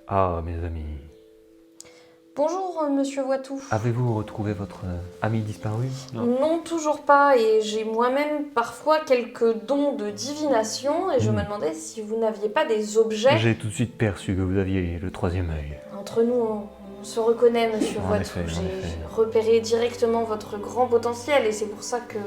Ah, mes amis. Bonjour Monsieur Voitou. Avez-vous retrouvé votre ami disparu? Non, toujours pas. Et j'ai moi-même parfois quelques dons de divination. Et je me demandais si vous n'aviez pas des objets. J'ai tout de suite perçu que vous aviez le troisième œil. Entre nous, on se reconnaît, Monsieur En Voitou. effet, en J'ai effet. repéré directement votre grand potentiel. Et c'est pour ça que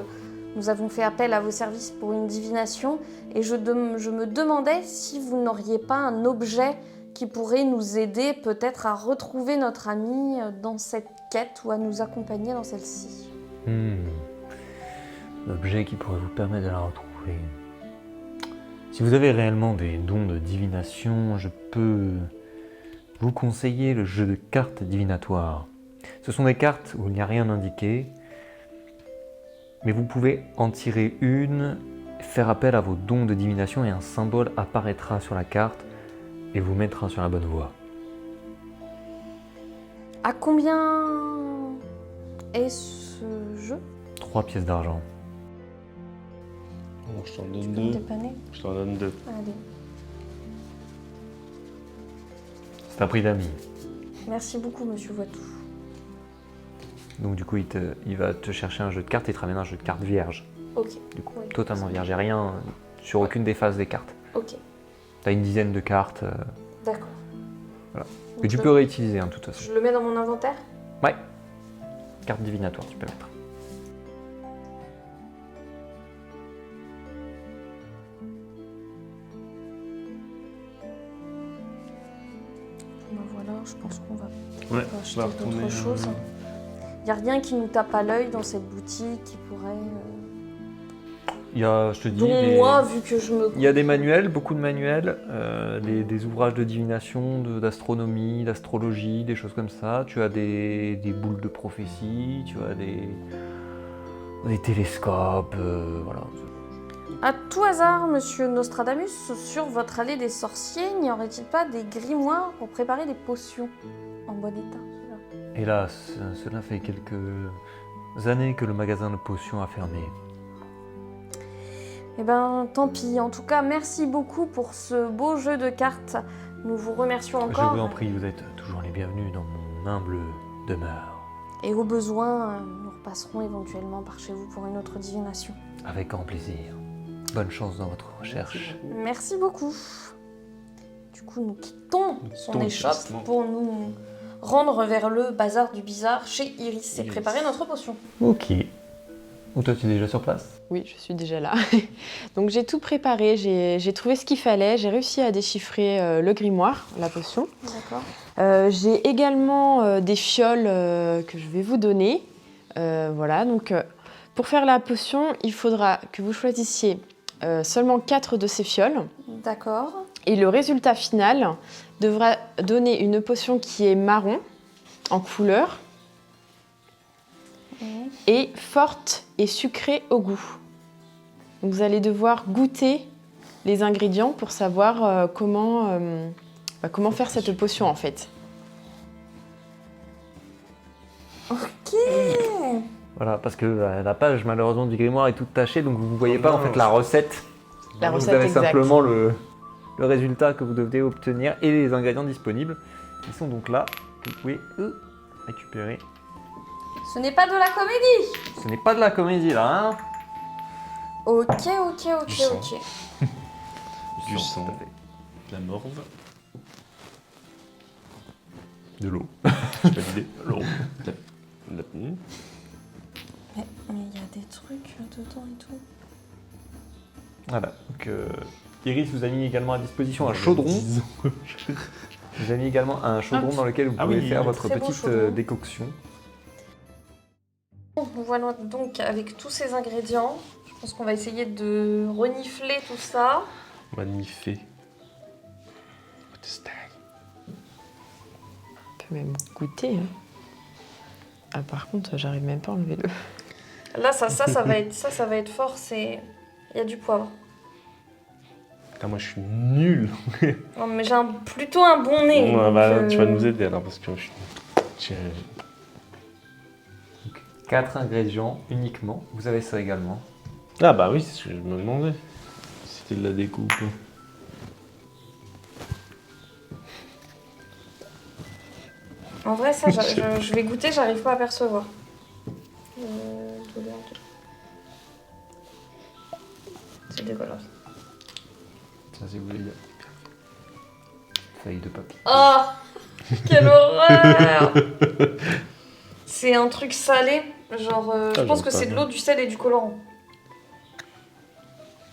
nous avons fait appel à vos services pour une divination. Et je me demandais si vous n'auriez pas un objet qui pourrait nous aider peut-être à retrouver notre ami dans cette quête ou à nous accompagner dans celle-ci. L'objet qui pourrait vous permettre de la retrouver. Si vous avez réellement des dons de divination, je peux vous conseiller le jeu de cartes divinatoires. Ce sont des cartes où il n'y a rien indiqué, mais vous pouvez en tirer une, faire appel à vos dons de divination et un symbole apparaîtra sur la carte et vous mettra sur la bonne voie. À combien est ce jeu? 3 pièces d'argent. Bon, je t'en Tu donne peux me 2. dépanner? Je t'en donne 2. Allez. C'est un prix d'amis. Merci beaucoup, Monsieur Voitou. Donc du coup, il va te chercher un jeu de cartes et te ramène un jeu de cartes vierge. Ok. Du coup, Oui. totalement vierge. Il n'y a rien sur aucune des faces des cartes. Ok, T'as une dizaine de cartes d'accord. Voilà. Donc que tu je- peux réutiliser, hein, de toute façon. Je le mets dans mon inventaire? Ouais. Carte divinatoire, tu peux mettre. Ben voilà, je pense qu'on va Ouais, acheter va retourner, d'autres choses. Il n'y a rien qui nous tape à l'œil dans cette boutique qui pourrait... Il y a, je te dis, Dont moi, vu que je me... il y a des manuels, beaucoup de manuels, des ouvrages de divination, d'astronomie, d'astrologie, des choses comme ça. Tu as des boules de prophétie, tu as des télescopes, voilà. À tout hasard, Monsieur Nostradamus, sur votre allée des sorciers, n'y aurait-il pas des grimoires pour préparer des potions en bon état? Hélas, cela fait quelques années que le magasin de potions a fermé. Eh ben, tant pis. En tout cas, merci beaucoup pour ce beau jeu de cartes. Nous vous remercions encore. Je vous en prie, vous êtes toujours les bienvenus dans mon humble demeure. Et au besoin, nous repasserons éventuellement par chez vous pour une autre divination. Avec grand plaisir. Bonne chance dans votre recherche. Merci beaucoup. Du coup, nous quittons son quittons échoppe tristement. pour nous rendre vers le bazar du bizarre chez Iris et Iris. préparer notre potion. Ok. Ou toi, tu es déjà sur place? Oui, je suis déjà là. Donc j'ai tout préparé, j'ai trouvé ce qu'il fallait, j'ai réussi à déchiffrer le grimoire, la potion. D'accord. J'ai également des fioles que je vais vous donner. Voilà, donc pour faire la potion, il faudra que vous choisissiez seulement 4 de ces fioles. D'accord. Et le résultat final devra donner une potion qui est marron en couleur et forte et sucrée au goût. Donc vous allez devoir goûter les ingrédients pour savoir comment faire cette potion en fait. Ok. Voilà, parce que la page malheureusement du grimoire est toute tachée, donc vous ne voyez pas en fait la recette. La Vous recette avez exacte. simplement le résultat que vous devez obtenir et les ingrédients disponibles. Ils sont donc là, que vous pouvez récupérer. Ce n'est pas de la comédie. Ce n'est pas de la comédie là, hein? Ok. Du sang. Ok. Du Tout sang, à fait. de la morve, de l'eau. J'ai pas d'idée. L'eau. Mais il y a des trucs dedans et tout. Voilà, donc Iris vous a mis également à disposition un chaudron. Vous avez mis également un chaudron Hop. dans lequel vous Ah pouvez oui, faire un votre très beau petite chaudron. décoction. Voilà donc avec tous ces ingrédients, je pense qu'on va essayer de renifler tout ça. Magnifique. What is that? On peut même goûter. Hein. Ah par contre, j'arrive même pas à enlever le... Là ça va être fort, c'est il y a du poivre. Putain, moi je suis nul. Non mais j'ai plutôt un bon nez. Ouais, donc, bah, tu vas nous aider alors parce que je 4 ingrédients uniquement. Vous avez ça également. Ah bah oui, c'est ce que je me demandais. C'était de la découpe. En vrai ça je vais goûter, j'arrive pas à percevoir. C'est dégueulasse. Ça c'est vous voulez dire. Feuille de papier. Oh quelle horreur. C'est un truc salé, genre je pense j'aime que pas c'est de bien. l'eau, du sel et du colorant.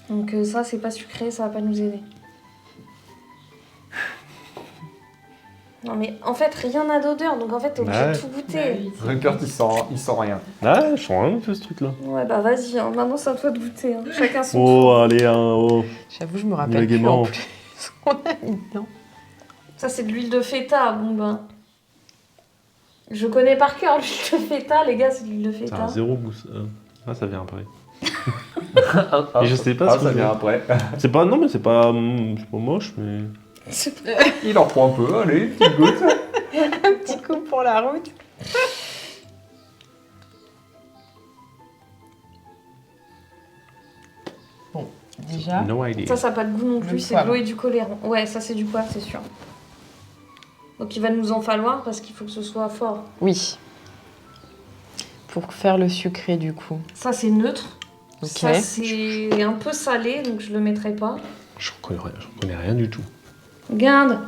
Donc ça c'est pas sucré, ça va pas nous aider. Non mais en fait rien n'a d'odeur, donc en fait t'es obligé Ouais. de tout goûter. Runkert il sent rien. Ah, je sens rien un peu ce truc là. Ouais bah vas-y, hein. Maintenant c'est à toi de goûter. Hein. Chacun son Oh, tour. allez, hein, oh. J'avoue, je me rappelle plus Gaiement. en plus ce qu'on a mis dedans. Ça c'est de l'huile de feta, bon ben. Je connais par cœur l'huile de feta, les gars, c'est de l'huile de Ça feta. a zéro goût. Ah, ça vient après. Ah, Et je sais pas ce que ça je vient veux. après. C'est pas, non, mais c'est pas moche, mais. Il en prend un peu, allez, petite goutte. Un petit coup pour la route. Bon, déjà, No idea. Ça a pas de goût non Le plus, c'est de poivre. l'eau et du colorant. Ouais, ça c'est du poivre, c'est sûr. Donc il va nous en falloir parce qu'il faut que ce soit fort. oui. Pour faire le sucré du coup. Ça c'est neutre. Ok. Ça c'est un peu salé, donc je le mettrai pas. Je reconnais rien du tout. Regarde,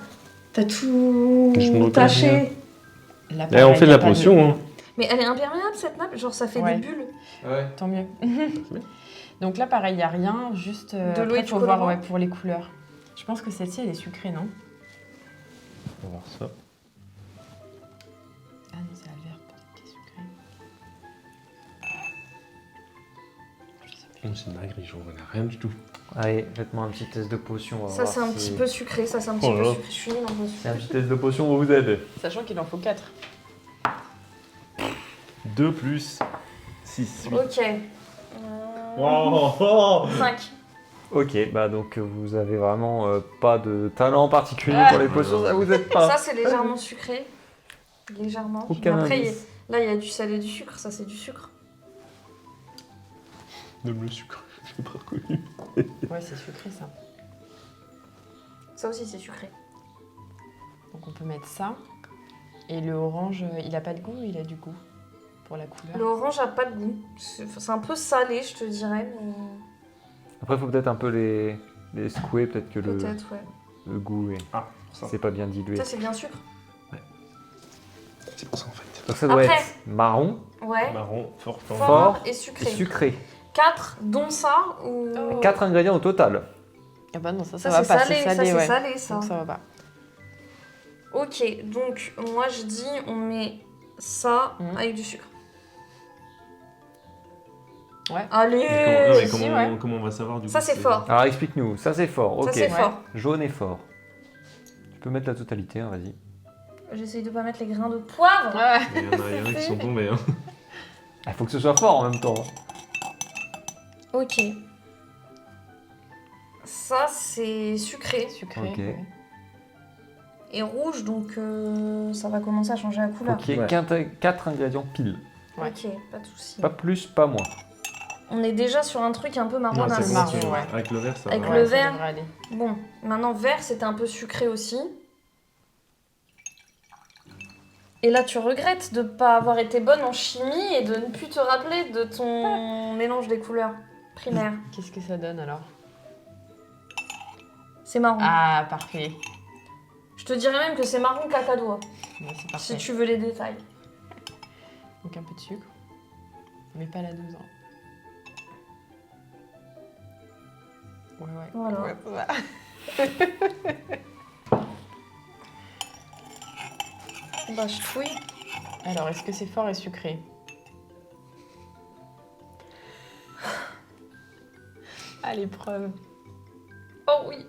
t'as tout Je me reconnais taché. Là, Eh, on pareil, fait de y a la pas potion, hein. Mais elle est imperméable cette nappe, genre ça fait Ouais. des bulles. Ouais. Tant mieux. Donc là, pareil, il n'y a rien, juste De l'eau après, et du faut voir colorant. pour les couleurs. Je pense que celle-ci, elle est sucrée, non? On va voir ça. Ah non, c'est la verte qui est sucrée. Oh, c'est une dinguerie, je reconnais rien du tout. Allez, faites-moi un petit test de potion. on va Ça voir c'est un si- petit peu sucré, ça c'est un petit Oh peu là. sucré. Je suis nulle en potion. C'est un petit test de potion, on vous aide. Sachant qu'il en faut 4. 2 plus 6, 8. Ok. Oh, 5. Ok, bah donc vous avez vraiment pas de talent particulier pour les potions, ça vous aide pas. Ça c'est légèrement sucré. Légèrement. Aucun Mais après, indice. là il y a du sel et du sucre, ça c'est du sucre. Donne le sucre, j'ai pas reconnu. Ouais, c'est sucré ça. Ça aussi c'est sucré. Donc on peut mettre ça. Et le orange, il a pas de goût ou il a du goût pour la couleur? L'orange a pas de goût. C'est un peu salé, je te dirais, mais Après, il faut peut-être un peu les secouer, peut-être que Peut-être, ouais. le goût Ah, pour ça. c'est pas bien dilué. Ça, c'est bien sucre. C'est pour ça en fait. Donc ça doit Après- être marron, Ouais. Marron, fort. Fort et et sucré. sucré. 4, dont ça ou. 4 ingrédients au total. Ah bah non, ça Ça, va c'est pas. salé, C'est ça, salé, c'est ouais. salé, ça. Donc ça va pas. Ok, donc moi je dis on met ça Mhm. avec du sucre. Ouais. Allez si, ouais. Comment on va savoir du coup Ça, c'est fort. Alors explique-nous, ça c'est fort, ok. Ça c'est fort. Jaune et fort. Tu peux mettre la totalité, hein, vas-y. J'essaye de pas mettre les grains de poivre. Ouais. Il y en a qui sont tombés. Hein. Il faut que ce soit fort en même temps. Ok. Ça c'est sucré Sucré. Ok. ouais. et rouge, donc ça va commencer à changer la couleur. Ok, Ouais. 4 ingrédients pile. Ouais. Ok, pas de soucis. Pas plus, pas moins. On est déjà sur un truc un peu Non, marronnasse. c'est bon, marron, tu- ouais. Avec le vert, ça Avec va. le ça vert. devrait aller. Bon, maintenant vert c'était un peu sucré aussi. Et là tu regrettes de pas avoir été bonne en chimie et de ne plus te rappeler de ton mélange des couleurs primaires. Qu'est-ce que ça donne alors? C'est marron. Ah, parfait. Je te dirais même que c'est marron cacadois, Ouais, c'est si parfait. tu veux les détails. Donc un peu de sucre. Mais pas la dose. Hein. Ouais, ouais. Voilà. Ouais, ça va. Bah je fouille. Alors, est-ce que c'est fort et sucré? À l'épreuve. Oh oui.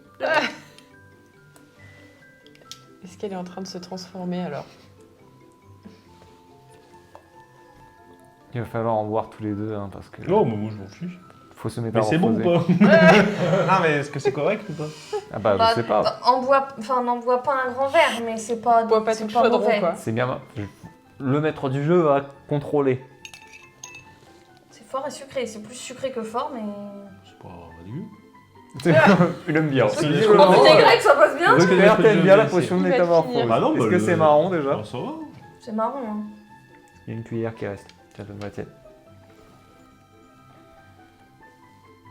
Est-ce qu'elle est en train de se transformer alors? Il va falloir en boire tous les deux, hein, parce que Oh, mais moi je m'en fiche. faut se Mais métamorphoser. c'est bon ou pas Non, mais est-ce que c'est correct ou pas Ah bah, Bah, je sais pas. n'en bois pas un grand verre, mais c'est pas, Bois pas c'est tout le pas chaudron, mauvais. quoi. C'est bien. Le maître du jeu va contrôler. C'est fort et sucré. C'est plus sucré que fort, mais. C'est pas dégueu. Il aime bien. C'est Bon, visiblement, vinaigrette, ça passe bien. Le père que t'aime je bien la vais potion de essayer. métamorphose. Il va finir. Bah non, Est-ce bah, que c'est marrant déjà? Ah, ça va. C'est marrant. Hein. Il y a une cuillère qui reste. Tiens, donne-moi la tienne.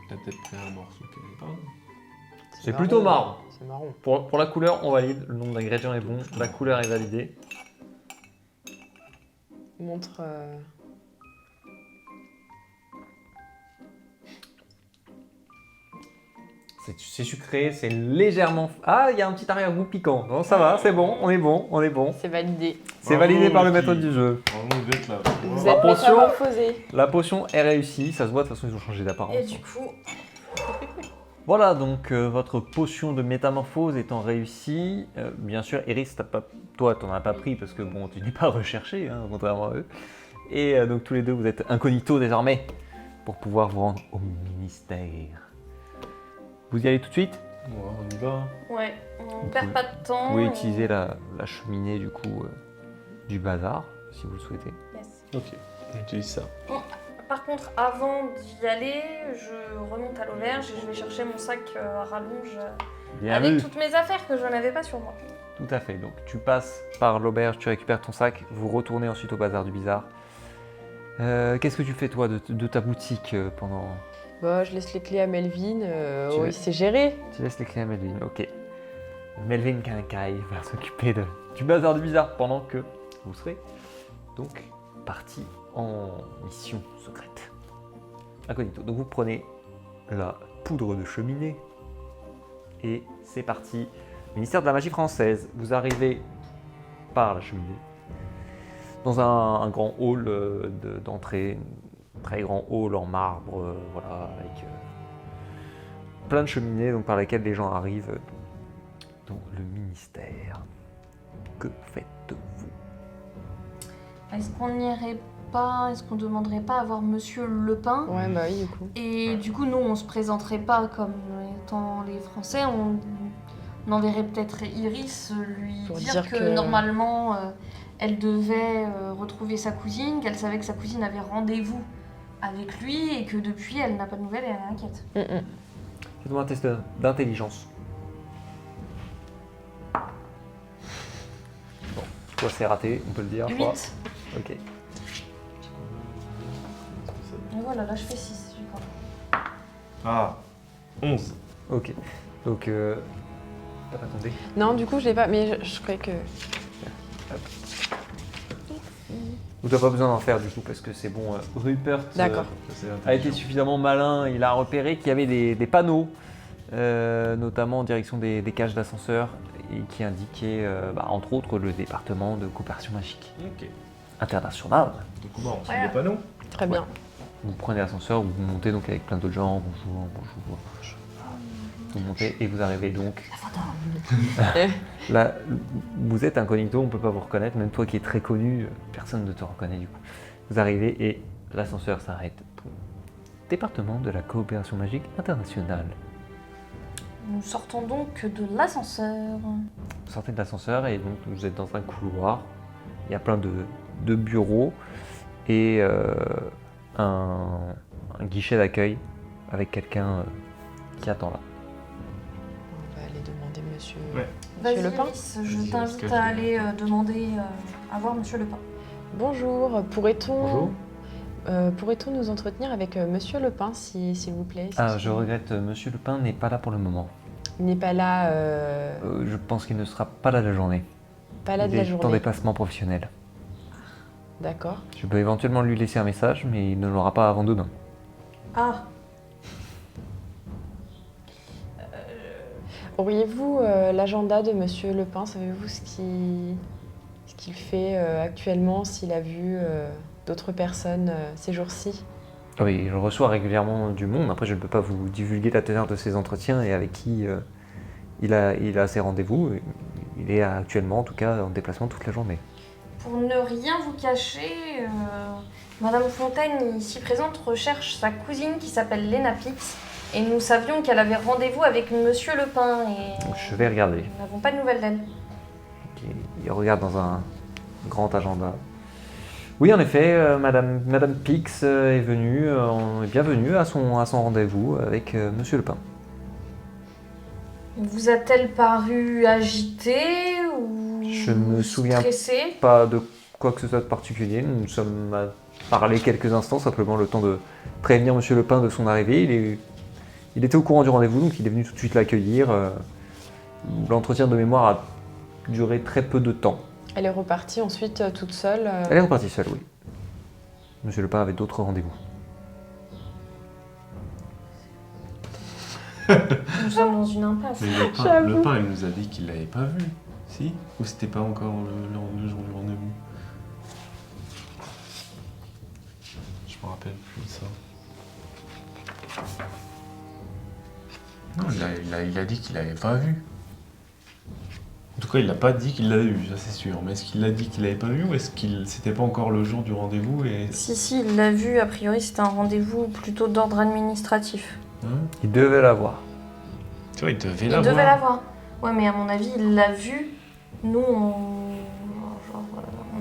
T'as peut-être pris un morceau qui n'est pas. C'est plutôt marrant. C'est marron. Pour la couleur, on valide. Le nombre d'ingrédients est bon. La couleur est validée. Montre. C'est sucré, c'est légèrement. Ah, il y a un petit arrière-goût piquant. Non, ça va, c'est bon, on est bon, on est bon. C'est validé. C'est Bravo, validé par le les maître filles. du jeu. Vraiment, vous êtes là. Vous La êtes potion. métamorphosé. La potion est réussie, ça se voit, de toute façon ils ont changé d'apparence. Et du coup, Voilà, donc votre potion de métamorphose étant réussie, bien sûr, Iris, toi, t'en as pas pris parce que bon, tu n'es pas recherché, hein, contrairement à eux. Et donc tous les deux, vous êtes incognito désormais pour pouvoir vous rendre au ministère. Vous y allez tout de suite? Ouais, on y va. Hein. ouais, on Vous perd pouvez- pas de temps. Vous pouvez et- utiliser la cheminée du coup du bazar, si vous le souhaitez. Yes. Ok, on utilise ça. Par contre, avant d'y aller, je remonte à l'auberge et je vais chercher mon sac à rallonge Bien avec vu. toutes mes affaires que je n'avais pas sur moi. Tout à fait. Donc tu passes par l'auberge, tu récupères ton sac, vous retournez ensuite au bazar du bizarre. Qu'est-ce que tu fais toi de ta boutique pendant... Bah, je laisse les clés à Melvin. Tu Oui, veux- c'est géré. Tu laisses les clés à Melvin, ok. Melvin Kankai va s'occuper du bazar du bizarre pendant que vous serez donc parti en mission secrète. Incognito. Donc vous prenez la poudre de cheminée et c'est parti. Ministère de la magie française. Vous arrivez par la cheminée dans un grand hall d'entrée, un très grand hall en marbre, voilà, avec plein de cheminées donc, par lesquelles les gens arrivent dans le ministère. Que faites-vous? Est-ce qu'on n'irait pas, est-ce qu'on demanderait pas à voir Monsieur Lepin? Ouais, bah oui, du coup. Et du coup, nous, on se présenterait pas comme étant les Français, on enverrait peut-être Iris lui Pour dire, dire que, que- normalement, elle devait retrouver sa cousine, qu'elle savait que sa cousine avait rendez-vous avec lui et que depuis, elle n'a pas de nouvelles et elle est inquiète. Faites-moi un test d'intelligence. Bon, toi c'est raté, on peut le dire. je crois. 8. Ok. Et voilà, là, je fais 6. Ah, 11. Ok. Donc, t'as pas tombé. Non, du coup, je l'ai pas, mais je croyais que... Vous n'avez pas besoin d'en faire du coup parce que c'est bon. Rupert D'accord. a été suffisamment malin. Il a repéré qu'il y avait des panneaux, notamment en direction des cages d'ascenseur, et qui indiquaient, entre autres, le département de coopération magique Ok. internationale. Du coup, on suit les panneaux. Très bien. Vous prenez l'ascenseur, vous montez donc avec plein d'autres gens. Bonjour, bonjour. Vous montez et vous arrivez donc. Là, vous êtes incognito, on ne peut pas vous reconnaître, même toi qui es très connu, personne ne te reconnaît du coup. Vous arrivez et l'ascenseur s'arrête pour le département de la coopération magique internationale. Nous sortons donc de l'ascenseur. Vous sortez de l'ascenseur et donc vous êtes dans un couloir. Il y a plein de bureaux et un guichet d'accueil avec quelqu'un qui attend là. On va aller demander monsieur... Ouais. Monsieur Vas-y, Lepin. Iris, Vas-y, je on se t'invite cache. à aller demander à voir Monsieur Lepin. Bonjour, Bonjour. pourrait-on nous entretenir avec monsieur Lepin, s'il vous plaît? Ah, je regrette, Monsieur Lepin n'est pas là pour le moment. Il n'est pas là, Je pense qu'il ne sera pas là de la journée. pas là de Il la est en journée. déplacement professionnel. D'accord. Je peux éventuellement lui laisser un message, mais il ne l'aura pas avant demain. Ah, Auriez-vous l'agenda de monsieur Lepin? Savez-vous ce qu'il fait actuellement, s'il a vu d'autres personnes ces jours-ci? Ah oui, je reçois régulièrement du monde. Après, je ne peux pas vous divulguer la teneur de ses entretiens et avec qui il a ses rendez-vous. Il est actuellement, en tout cas, en déplacement toute la journée. pour ne rien vous cacher, Madame Fontaine, ici présente, recherche sa cousine qui s'appelle Léna Pix. Et nous savions qu'elle avait rendez-vous avec Monsieur Lepin et Donc, je vais regarder. nous n'avons pas de nouvelles d'elle. Il regarde dans un grand agenda. Oui, en effet, Madame Pix est venue, est bienvenue à son rendez-vous avec Monsieur Lepin. Vous a-t-elle paru agitée ou Je me souviens stressée? Pas de quoi que ce soit de particulier. Nous nous sommes parlé quelques instants, simplement le temps de prévenir Monsieur Lepin de son arrivée. Il était au courant du rendez-vous, donc il est venu tout de suite l'accueillir. L'entretien de mémoire a duré très peu de temps. Elle est repartie ensuite toute seule. Elle est repartie seule, oui. Monsieur Lepin avait d'autres rendez-vous. Nous sommes dans une impasse. Mais J'avoue. le pain, il nous a dit qu'il l'avait pas vu. Si? Ou c'était pas encore le jour du rendez-vous? Je me rappelle plus de ça. Non, il a dit qu'il l'avait pas vu. En tout cas, il l'a pas dit qu'il l'avait vu, ça c'est sûr. Mais est-ce qu'il l'a dit qu'il l'avait pas vu ou est-ce qu'il c'était pas encore le jour du rendez-vous et... Si, il l'a vu, a priori c'était un rendez-vous plutôt d'ordre administratif. Hein? Il devait l'avoir. Tu vois, il devait Il l'avoir. devait l'avoir. Ouais, mais à mon avis, il l'a vu. Nous, on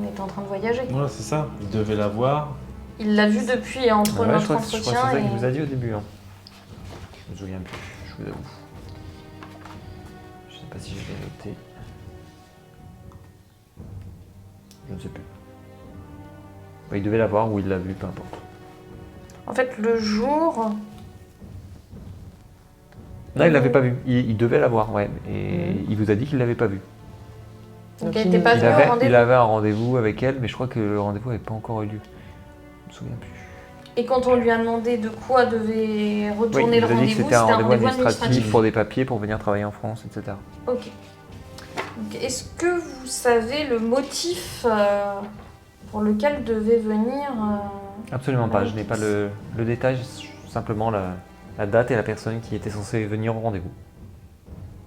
était en train de voyager. Voilà, c'est ça. Il devait l'avoir. Il l'a vu depuis entre Ouais, notre je crois que c'est entretien ça et... qu'il vous a dit au début. Hein. Je me souviens plus, je vous avoue. Je sais pas si je l'ai noté. Je ne sais plus. Bah, il devait l'avoir ou il l'a vu, peu importe. En fait, le jour... Non, il l'avait pas vu. Il devait l'avoir, ouais. Et il vous a dit qu'il l'avait pas vu. Donc, Donc, elle n'était pas Il venue au avait, rendez-vous. il avait un rendez-vous avec elle, mais je crois que le rendez-vous n'avait pas encore eu lieu. Je me souviens plus. Et quand on lui a demandé de quoi devait Oui, retourner il le vous a dit que rendez-vous, c'était un rendez-vous administratif pour des papiers pour venir travailler en France, etc. Ok. Donc, est-ce que vous savez le motif pour lequel devait venir... Absolument pas, je n'ai pas Pix. le détail, simplement la date et la personne qui était censée venir au rendez-vous.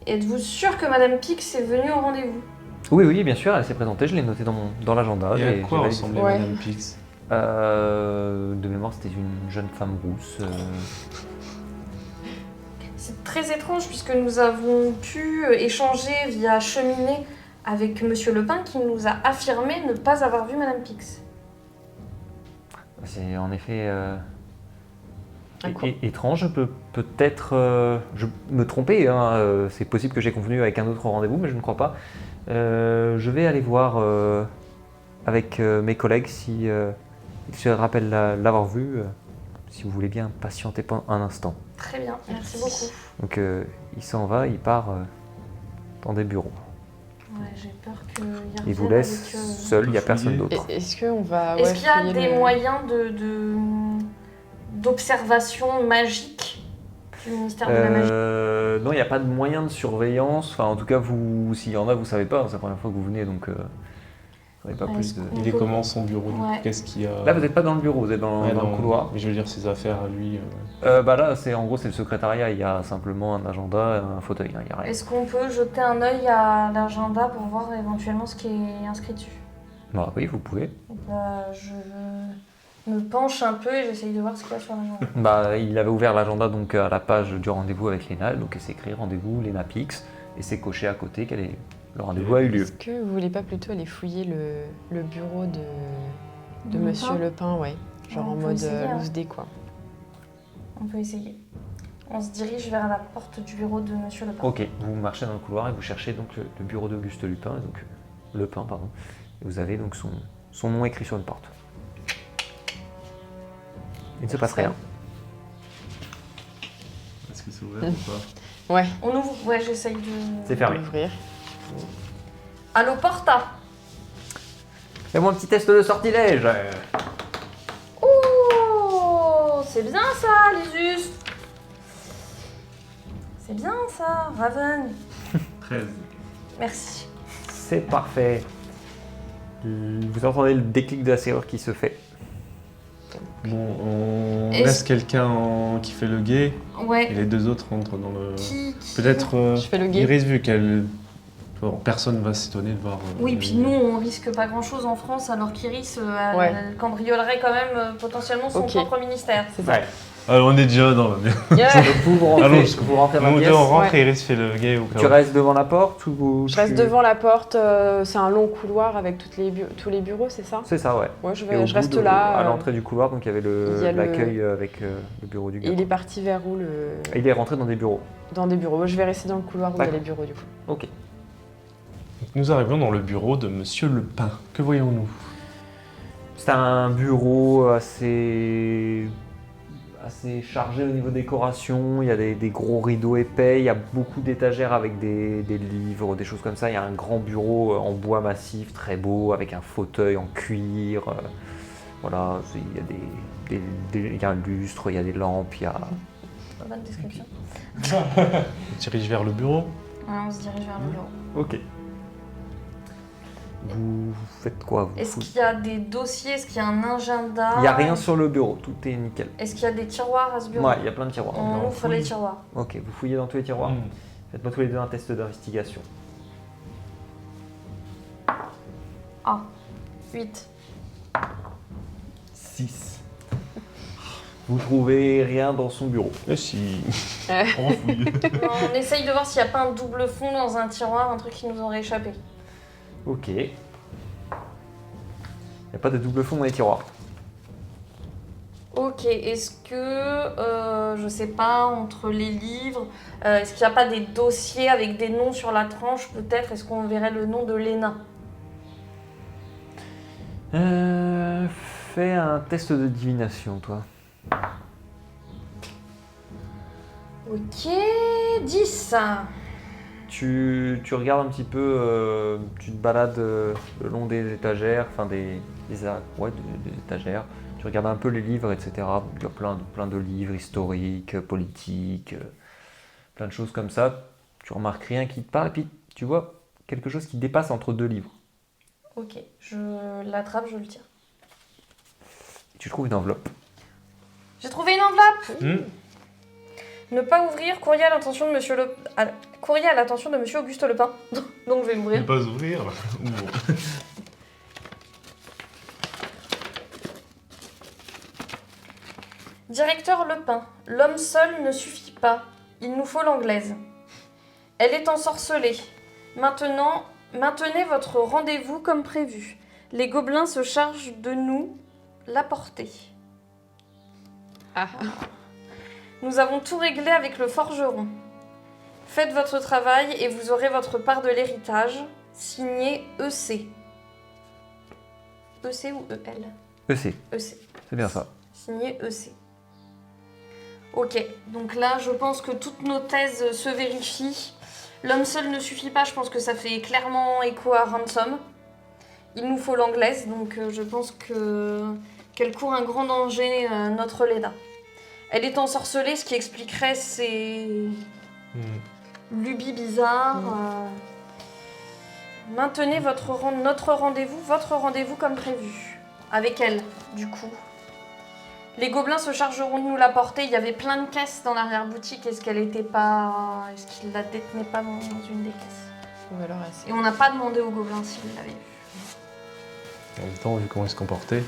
Êtes-vous sûr que Madame Pix est venue au rendez-vous? Oui, oui, bien sûr, elle s'est présentée, je l'ai noté dans l'agenda. Et à j'ai quoi validé. ressemblait Ouais. Madame Pix? De mémoire, c'était une jeune femme rousse. C'est très étrange puisque nous avons pu échanger via cheminée avec Monsieur Lepin qui nous a affirmé ne pas avoir vu Madame Pix. C'est en effet quoi étrange, je peux peut-être je me tromper, hein, c'est possible que j'ai convenu avec un autre rendez-vous, mais je ne crois pas. Je vais aller voir avec mes collègues si ils se rappellent l'avoir vue. si vous voulez bien patienter pendant un instant. Très bien, merci beaucoup. Donc il s'en va, il part dans des bureaux. Ouais, j'ai peur qu'il Il vous laisse seul, il n'y a personne d'autre. Est-ce qu'on va. Est-ce qu'il y a fouiller des le- moyens d'observation magique du ministère de la Magie? Non, il n'y a pas de moyen de surveillance. Enfin, en tout cas, s'il y en a, vous savez pas. C'est la première fois que vous venez, donc vous n'avez pas Ouais, plus est-ce de. qu'on- Il est comment son bureau du coup Ouais. Qu'est-ce qu'il y a Là, vous n'êtes pas dans le bureau, vous êtes dans, Ouais, dans le non, couloir. Mais je veux dire ses affaires à lui. Bah là, en gros, c'est le secrétariat. Il y a simplement un agenda, un fauteuil. Il n'y a rien. Est-ce qu'on peut jeter un œil à l'agenda pour voir éventuellement ce qui est inscrit dessus? Bah oui, vous pouvez. Bah, je me penche un peu et j'essaye de voir ce qu'il y a sur l'agenda. Bah, il avait ouvert l'agenda donc à la page du rendez-vous avec Léna, donc c'est écrit rendez-vous Léna Pix, et c'est coché à côté le rendez-vous a eu lieu. Est-ce que vous voulez pas plutôt aller fouiller le bureau de Lepin Monsieur Lepin, ouais. Genre Ouais, en on peut mode essayer, hein. loose dé, quoi. On peut essayer. On se dirige vers la porte du bureau de Monsieur Lepin. Ok, vous marchez dans le couloir et vous cherchez donc le bureau d'Auguste Lupin, donc Lepin, pardon. Et vous avez donc son nom écrit sur une porte. Il ne se passe rien. Est-ce que c'est ouvert ou pas Ouais, On ouvre? Ouais, j'essaye de... C'est fermé. ouvrir. Allô, Porta? Fais-moi un petit test de sortilège. Oh, c'est bien ça, Lysus. C'est bien ça, Raven. 13. Merci. C'est parfait. Vous entendez le déclic de la serrure qui se fait. Bon, on Est-ce- laisse quelqu'un qui fait le guet et Ouais. les deux autres rentrent dans le. Qui... Peut-être Je fais le guet. Iris, vu qu'elle. Bon, personne va s'étonner de voir. Oui, puis nous, on risque pas grand-chose en France, alors qu'Iris, Ouais. elle cambriolerait quand même potentiellement son Ok. propre ministère. C'est ça. Alors, on est déjà dans la merde. Yeah. Donc vous rentrez, Allons, vous rentrez dans la Nous pièce. deux, on rentre Ouais. et Iris fait le guet au cas Tu où. restes devant la porte ou Je reste devant la porte, c'est un long couloir avec tous les bureaux, c'est ça? C'est ça, ouais. Ouais, je Et au bout reste de- là. À l'entrée du couloir, donc il y avait il y a l'accueil avec le bureau du Et gars. il est parti vers où Il est rentré dans des bureaux. Dans des bureaux. Je vais rester dans le couloir où il y a D'accord. les bureaux du coup. Ok. Donc, nous arrivons dans le bureau de Monsieur Lepin. Que voyons-nous? C'est un bureau assez chargé au niveau décoration. Il y a des gros rideaux épais. Il y a beaucoup d'étagères avec des livres, des choses comme ça. Il y a un grand bureau en bois massif, très beau, avec un fauteuil en cuir. Voilà, il y a il y a un lustre, il y a des lampes, il y a... Bonne description. On se dirige vers le bureau. Ouais, on se dirige vers le bureau. Ok. Vous faites quoi vous Est-ce qu'il y a des dossiers? Est-ce qu'il y a un agenda? Il n'y a rien sur le bureau, tout est nickel. Est-ce qu'il y a des tiroirs à ce bureau? Ouais, il y a plein de tiroirs. On ouvre fouille. les tiroirs. Ok, vous fouillez dans tous les tiroirs. Hmm. Faites-moi tous les deux un test d'investigation. Ah, 8. 6. Vous trouvez rien dans son bureau. Et si. On fouille. On essaye de voir s'il n'y a pas un double fond dans un tiroir, un truc qui nous aurait échappé. Ok. Il n'y a pas de double fond dans les tiroirs. Ok, est-ce que, je sais pas, entre les livres, est-ce qu'il n'y a pas des dossiers avec des noms sur la tranche peut-être? Est-ce qu'on verrait le nom de Léna? Fais un test de divination, toi. Ok, 10. Tu regardes un petit peu, tu te balades le long des étagères, enfin des étagères. Tu regardes un peu les livres, etc. Il y a plein de livres historiques, politiques, plein de choses comme ça. Tu remarques rien qui te parle, et puis tu vois quelque chose qui dépasse entre deux livres. Ok, je l'attrape, je le tire. Tu trouves une enveloppe. J'ai trouvé une enveloppe. Hmm. Ne pas ouvrir, courrier à l'intention de Monsieur courrier à l'attention de Monsieur Auguste Lepin. Donc je vais Ne l'ouvrir. pas ouvrir. Ouvrons. Directeur Lepin, l'homme seul ne suffit pas. Il nous faut l'anglaise. Elle est ensorcelée. Maintenant, maintenez votre rendez-vous comme prévu. Les gobelins se chargent de nous la porter. Ah. Nous avons tout réglé avec le forgeron. Faites votre travail et vous aurez votre part de l'héritage. Signé EC. EC ou EL? EC, EC. c'est bien ça. Signé EC. Ok, donc là, je pense que toutes nos thèses se vérifient. L'homme seul ne suffit pas, je pense que ça fait clairement écho à Ransom. Il nous faut l'anglaise, donc je pense qu'elle court un grand danger, notre Leda. Elle est ensorcelée, ce qui expliquerait ses lubies bizarres. Maintenez notre rendez-vous comme prévu. Avec elle, du coup. Les gobelins se chargeront de nous la porter. Il y avait plein de caisses dans l'arrière-boutique. Est-ce qu'ils la détenaient pas dans une des caisses? Ou alors assez. Et on n'a pas demandé aux gobelins s'ils l'avaient vu. En même temps, vu comment il se comportait.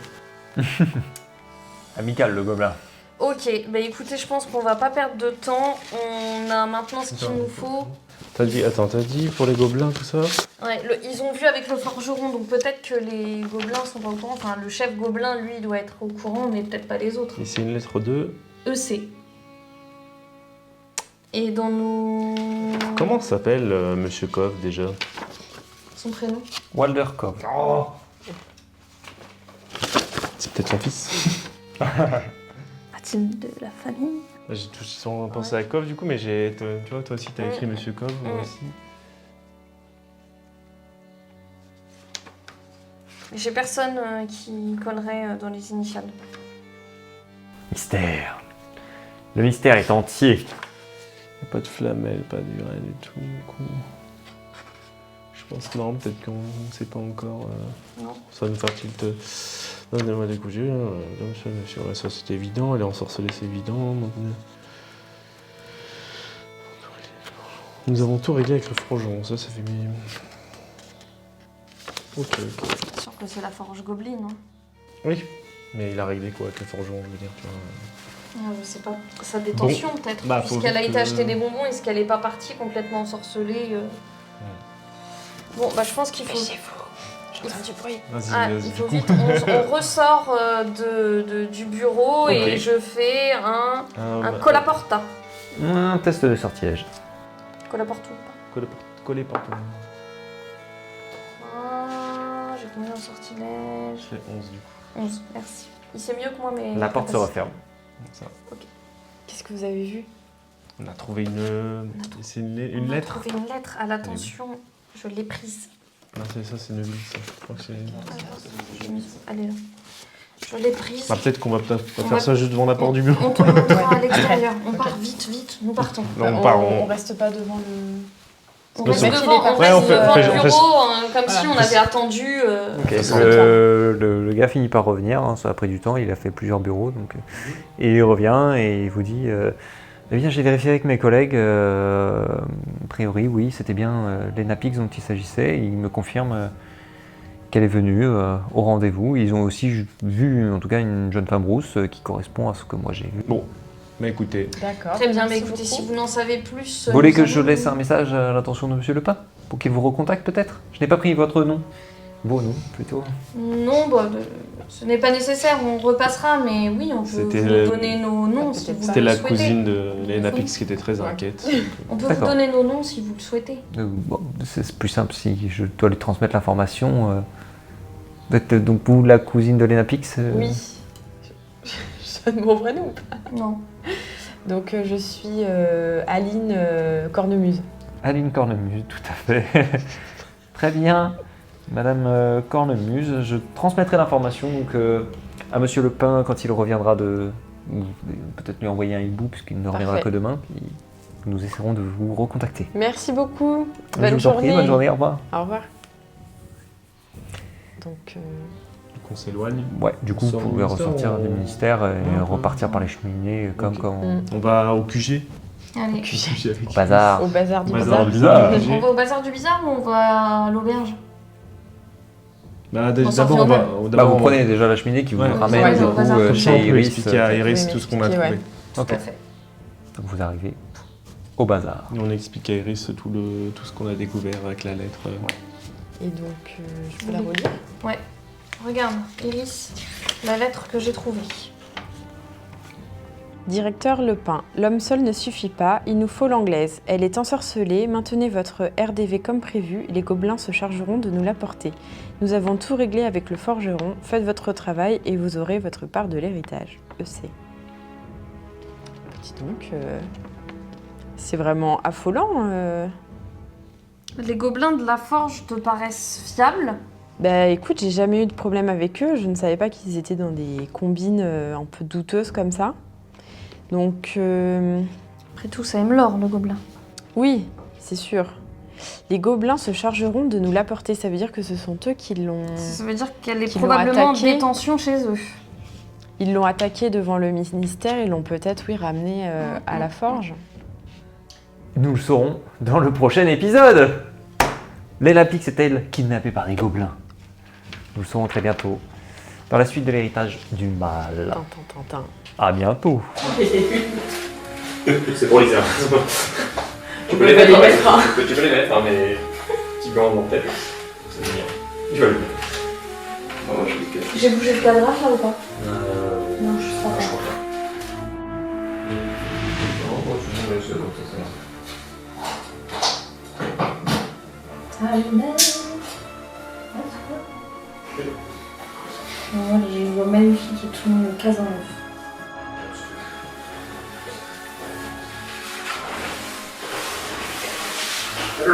Amical, le gobelin. Ok, bah écoutez, je pense qu'on va pas perdre de temps. On a maintenant ce qu'il nous faut. T'as dit pour les gobelins, tout ça? Ouais, ils ont vu avec le forgeron, donc peut-être que les gobelins sont pas au courant. Enfin, le chef gobelin, lui, doit être au courant, mais peut-être pas les autres. Et c'est une lettre de... EC. Et dans nos... Comment s'appelle Monsieur Kov déjà? Son prénom? Walder Cobb. C'est peut-être son fils. A-t-il de la famille? J'ai tout de suite pensé à Kov du coup, mais tu vois, toi aussi t'as écrit Monsieur Kov, moi aussi. J'ai personne qui collerait dans les initiales. Mystère. Le mystère est entier. Pas de flamel, pas du rien du tout, du coup. Je pense non, peut-être qu'on ne sait pas encore. Non. Ça va nous faire tilt. Donnez-moi des coups de ouais, ça c'est évident, elle est ensorcelée, c'est évident. Nous avons tout réglé avec le forgeron, ça fait mieux. Ok. C'est sûr que c'est la forge gobeline, hein. Oui, mais il a réglé quoi avec le forgeron, je veux dire, tu vois. Je sais pas. Sa détention, peut-être. Bah, faut Puisqu'elle a vite été que- acheter des bonbons, est-ce qu'elle est pas partie complètement ensorcelée Bon, bah je pense qu'il faut... J'entends du bruit. Ah, il faut vite, on ressort du bureau Ok. et je fais un bah, collaporta. Un test de sortilège. Collaportou. Collé partout. Ah, j'ai combien en sortilège? Je fais 11 du coup. 11, merci. Il sait mieux que moi, mais... La porte se referme. Ça. Qu'est-ce que vous avez vu? On a trouvé une. C'est une On a lettre. trouvé une lettre à l'attention. Je l'ai prise. Non, c'est ça, c'est une ville, ça. Je crois que c'est. Elle est là. Je l'ai prise. Bah, peut-être qu'on va pas On faire va- ça juste devant la porte du bureau. On te montrera à l'extérieur. On part vite, nous partons. Non, on part. on reste pas devant le... On Non, reste c'est- devant, on Ouais, reste on fait- devant on fait- le on fait- bureau, comme si Voilà. on avait attendu. Le gars finit par revenir, hein, ça a pris du temps, il a fait plusieurs bureaux, donc, et il revient et il vous dit eh bien j'ai vérifié avec mes collègues, a priori oui c'était bien Lena Pix dont il s'agissait, il me confirme qu'elle est venue au rendez-vous. Ils ont aussi vu en tout cas une jeune femme rousse qui correspond à ce que moi j'ai vu. Bon, mais écoutez, D'accord. Très bien, mais merci écoutez, beaucoup. si vous n'en savez plus. Vous voulez nous que je allons- laisse un message à l'attention de Monsieur Lepin pour qu'il vous recontacte peut-être? Je n'ai pas pris votre nom. Vos noms plutôt. Non, bah, ce n'est pas nécessaire, on repassera, mais oui, on peut C'était vous le- donner nos noms si vous c'était le la souhaitez. cousine de Lena Oui. Pix qui était très Ouais. inquiète. On peut vous D'accord. donner nos noms si vous le souhaitez. Bon, c'est plus simple si je dois lui transmettre l'information. Vous êtes donc vous la cousine de Lena Pix Oui. Je donne mon vrai nom ou pas? Non. Donc je suis Aline Cornemuse. Aline Cornemuse, tout à fait. Très bien. Madame Cornemuse, je transmettrai l'information donc, à Monsieur Lepin quand il reviendra de... ou peut-être lui envoyer un hibou puisqu'il ne reviendra Parfait. que demain. Puis nous essaierons de vous recontacter. Merci beaucoup. Je Bonne vous en prie, journée. bonne journée, au revoir. Au revoir. Donc, Donc on s'éloigne. Ouais, du coup, On vous sort pouvez du ministère, ressortir on- du ministère et Ouais, on peut- repartir par les cheminées comme Ok. quand on... On va au QG. Allez. QG avec Au bazar. au bazar du Bazar bazar. du On va au bazar du bizarre ou on va à l'auberge? Bah, On s'en d'abord, fait on va. Bah, d'abord, vous on va- prenez déjà la cheminée qui vous Ouais, ramène ouais, du au coup bazar. Comme ça, chez on peut Iris. expliquer à Iris Oui, tout ce qu'on a m'expliquer, trouvé. Tout Ok. à fait. Donc vous arrivez au bazar. Et on explique à Iris tout ce qu'on a découvert avec la lettre. Et donc, je peux la relire. Ouais. Regarde, Iris, la lettre que j'ai trouvée. Directeur Lepin, l'homme seul ne suffit pas, il nous faut l'anglaise. Elle est ensorcelée, maintenez votre RDV comme prévu, les gobelins se chargeront de nous l'apporter. Nous avons tout réglé avec le forgeron, faites votre travail et vous aurez votre part de l'héritage. EC. dis donc, c'est vraiment affolant. Les gobelins de la forge te paraissent fiables? Bah écoute, j'ai jamais eu de problème avec eux. Je ne savais pas qu'ils étaient dans des combines un peu douteuses comme ça. Donc, Après tout, ça aime l'or, le gobelin. oui, c'est sûr. Les gobelins se chargeront de nous l'apporter. Ça veut dire que ce sont eux qui l'ont... Ça veut dire qu'elle est Qui l'ont probablement en attaqué. détention chez eux. Ils l'ont attaqué devant le ministère. Ils l'ont peut-être, oui, ramené à la forge. Nous le saurons dans le prochain épisode. L'Elapix est-elle kidnappée par des gobelins? Nous le saurons très bientôt dans la suite de l'héritage du mal. Tintin. À bientôt. C'est pour les airs. Tu peux les mettre, tu peux les mettre, hein, mais petit blanc dans la tête. C'est bien. Je vais le mettre. Moi, je vais le cacher. J'ai bougé le cadrage là ou pas? Non, je crois pas. Non, bon, tu me laisses comme ça, J'ai une voix magnifique et tout le monde case en neuf. Non,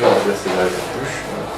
là, c'est la cartouche. Voilà.